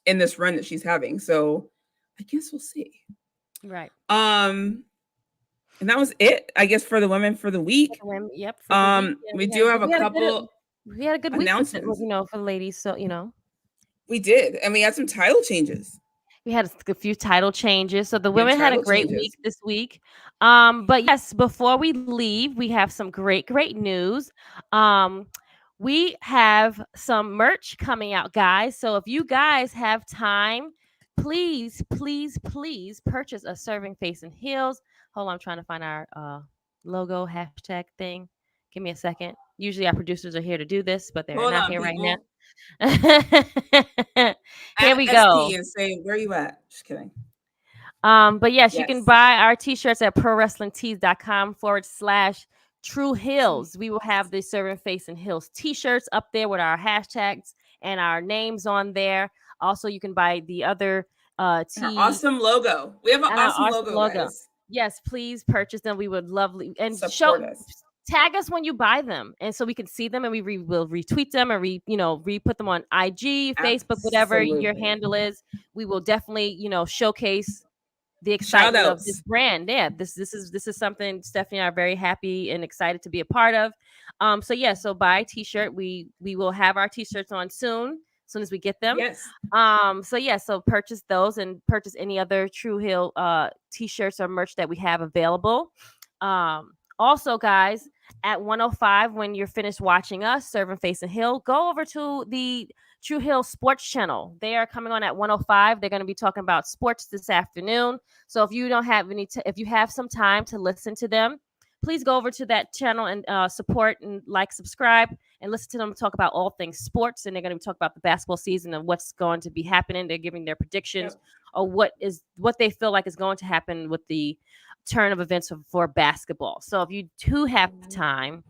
Speaker 2: in this run that she's having. So I guess we'll see.
Speaker 3: Right.
Speaker 2: And that was it, I guess, for the women for the week.
Speaker 3: Yep.
Speaker 2: We do have a couple.
Speaker 3: We had a good week,
Speaker 2: announcements,
Speaker 3: for the ladies. So
Speaker 2: we did, and we had some title changes.
Speaker 3: We had a few title changes. So the women had a great week this week. But yes, before we leave, we have some great news. We have some merch coming out, guys. So if you guys have time, please purchase a Serving Face and Heels. Hold on, I'm trying to find our logo hashtag thing. Give me a second. Usually our producers are here to do this, but they're not here right now. Here we go.
Speaker 2: And say, where you at? Just kidding.
Speaker 3: But yes, you can buy our t-shirts at prowrestlingtees.com/True Heels. We will have the Serving Face and Heels t-shirts up there with our hashtags and our names on there. Also, you can buy the other
Speaker 2: awesome logo. We have an awesome logo. Guys.
Speaker 3: Yes, please purchase them. We would lovely and
Speaker 2: support us.
Speaker 3: Tag us when you buy them, and so we can see them, and we will retweet them and re-put them on IG, Facebook, whatever your handle is. We will definitely showcase the excitement of this brand. Yeah, this is something Stephanie and I are very happy and excited to be a part of. So buy a t-shirt. We will have our t-shirts on soon as we get them.
Speaker 2: Yes.
Speaker 3: So purchase those and purchase any other True Heel t-shirts or merch that we have available. Also, guys, at 105, when you're finished watching us, Serving Face and Heel, go over to the True Heel Sports channel. They are coming on at 105. They're going to be talking about sports this afternoon. So if you don't have if you have some time to listen to them, please go over to that channel and support and subscribe, and listen to them talk about all things sports. And they're going to be talking about the basketball season and what's going to be happening. They're giving their predictions or what they feel like is going to happen with the turn of events for basketball. So if you do have time,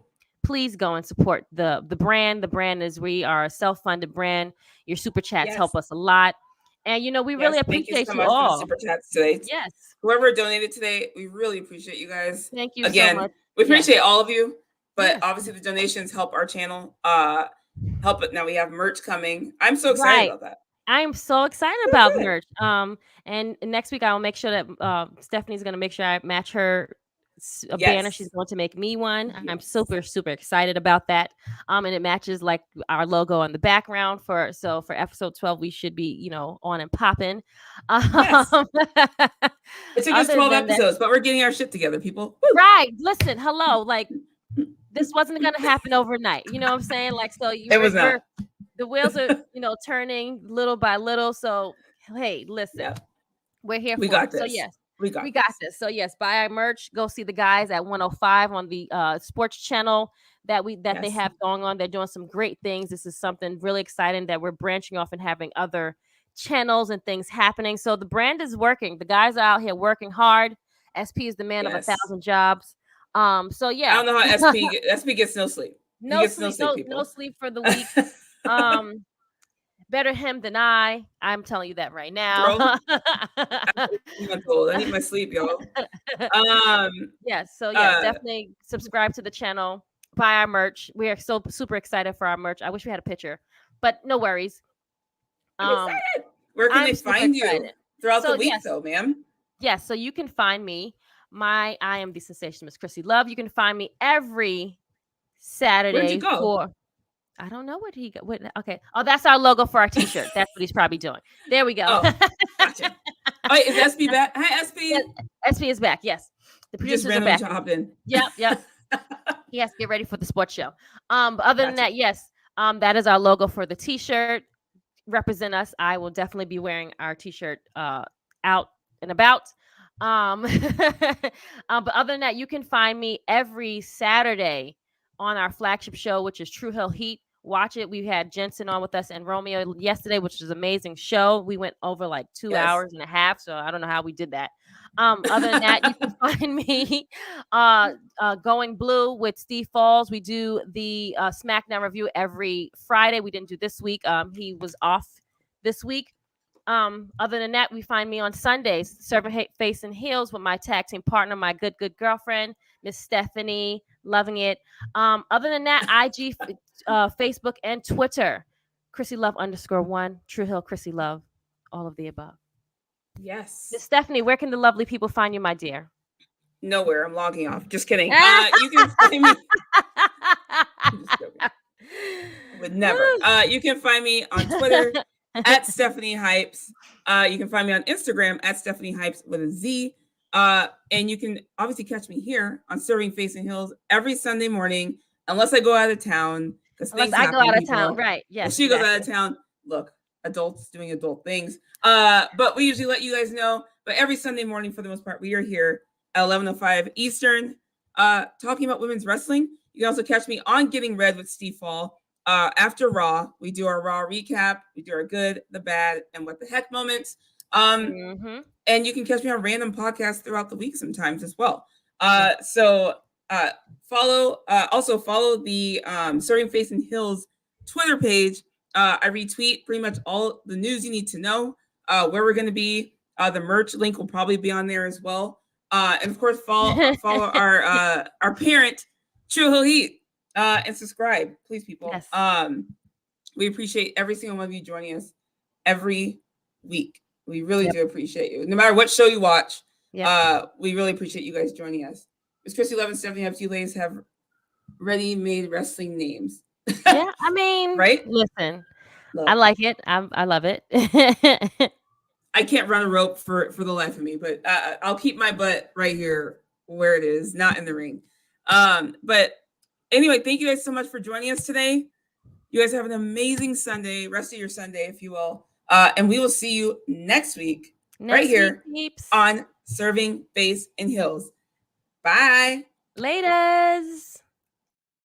Speaker 3: please go and support the brand. The brand is, we are a self-funded brand. Your super chats help us a lot. And we really appreciate
Speaker 2: so much
Speaker 3: all.
Speaker 2: for the super chats today.
Speaker 3: Yes.
Speaker 2: Whoever donated today, we really appreciate you guys.
Speaker 3: Thank you
Speaker 2: again.
Speaker 3: So much.
Speaker 2: We appreciate all of you, but obviously the donations help our channel. Help it. Now we have merch coming. I'm so excited about that.
Speaker 3: I am so excited about merch. And next week I will make sure that Stephanie's going to make sure I match her a banner. She's going to make me one. I'm super excited about that. And it matches our logo on the background for episode 12. We should be on and popping.
Speaker 2: It took us 12 episodes, but we're getting our shit together, people. Woo!
Speaker 3: Right. Listen, hello. This wasn't going to happen overnight. You know what I'm saying?
Speaker 2: It was not.
Speaker 3: The wheels are, turning little by little. So, hey, listen, we're here for it.
Speaker 2: This.
Speaker 3: So, yes,
Speaker 2: we got
Speaker 3: this. So, yes, buy our merch. Go see the guys at 105 on the sports channel that they have going on. They're doing some great things. This is something really exciting that we're branching off and having other channels and things happening. So, the brand is working. The guys are out here working hard. SP is the man of 1,000 jobs. So, yeah.
Speaker 2: I don't know how SP gets no sleep.
Speaker 3: No sleep for the week. Better him than I'm telling you that right now.
Speaker 2: I need my sleep, y'all.
Speaker 3: Definitely subscribe to the channel, buy our merch. We are so super excited for our merch. I wish we had a picture, but no worries.
Speaker 2: I'm excited. Where can they find you throughout the week, though, ma'am?
Speaker 3: Yes, so you can find me. I am the sensationalist Krssi Love. You can find me every Saturday.
Speaker 2: Where'd you go?
Speaker 3: I don't know what he got. Okay. Oh, that's our logo for our t-shirt. That's what he's probably doing. There we go.
Speaker 2: Oh, gotcha. Wait, is SP back? Hi, SP.
Speaker 3: Yeah, SP is back. Yes. The producers are back.
Speaker 2: Hopped in.
Speaker 3: Yep. He has to get ready for the sports show. But other than that, yes. That is our logo for the t-shirt. Represent us. I will definitely be wearing our t-shirt out and about. But other than that, you can find me every Saturday on our flagship show, which is True Heel Heat. Watch it. We had Jensen on with us and Romeo yesterday, which was an amazing show. We went over 2 hours and a half, so I don't know how we did that. Other than that, you can find me Going Blue with Steve Falls. We do the SmackDown review every Friday. We didn't do this week. He was off this week. Other than that, we find me on Sundays, serving face and heels with my tag team partner, my good girlfriend, Miss Stephanie, loving it. Other than that, IG, Facebook, and Twitter, Krssi Love _1, True Hill Krssi Love, all of the above.
Speaker 2: Yes.
Speaker 3: Miss Stephanie, where can the lovely people find you, my dear?
Speaker 2: Nowhere. I'm logging off. Just kidding. You can find me. I'm just joking. Would never. You can find me on Twitter at Stephanie Hypes. You can find me on Instagram at Stephanie Hypes with a Z. And you can obviously catch me here on Serving Face and Heels every Sunday morning, unless I go out of town.
Speaker 3: Unless I go out of town, right? Yes.
Speaker 2: If she goes out of town, look, adults doing adult things. But we usually let you guys know. But every Sunday morning, for the most part, we are here at 11:05 Eastern, talking about women's wrestling. You can also catch me on Getting Red with Steve Fall. After Raw, we do our Raw recap. We do our good, the bad, and what the heck moments. And you can catch me on random podcasts throughout the week sometimes as well. So follow the Serving Face and Heels Twitter page. I retweet pretty much all the news you need to know, where we're going to be. The merch link will probably be on there as well. And of course, follow our parent, True Hill Heat, and subscribe, please, people. Yes. We appreciate every single one of you joining us every week. We really do appreciate you. No matter what show you watch, we really appreciate you guys joining us. Miss Krssi Love and Stephanie Hypes, you ladies have ready-made wrestling names.
Speaker 3: Yeah, I mean,
Speaker 2: right?
Speaker 3: Listen, I like it. I love it.
Speaker 2: I can't run a rope for the life of me, but I'll keep my butt right here where it is, not in the ring. But anyway, thank you guys so much for joining us today. You guys have an amazing Sunday, rest of your Sunday, if you will. And we will see you next week, right here on Serving Face and Heels. Bye.
Speaker 3: Laters.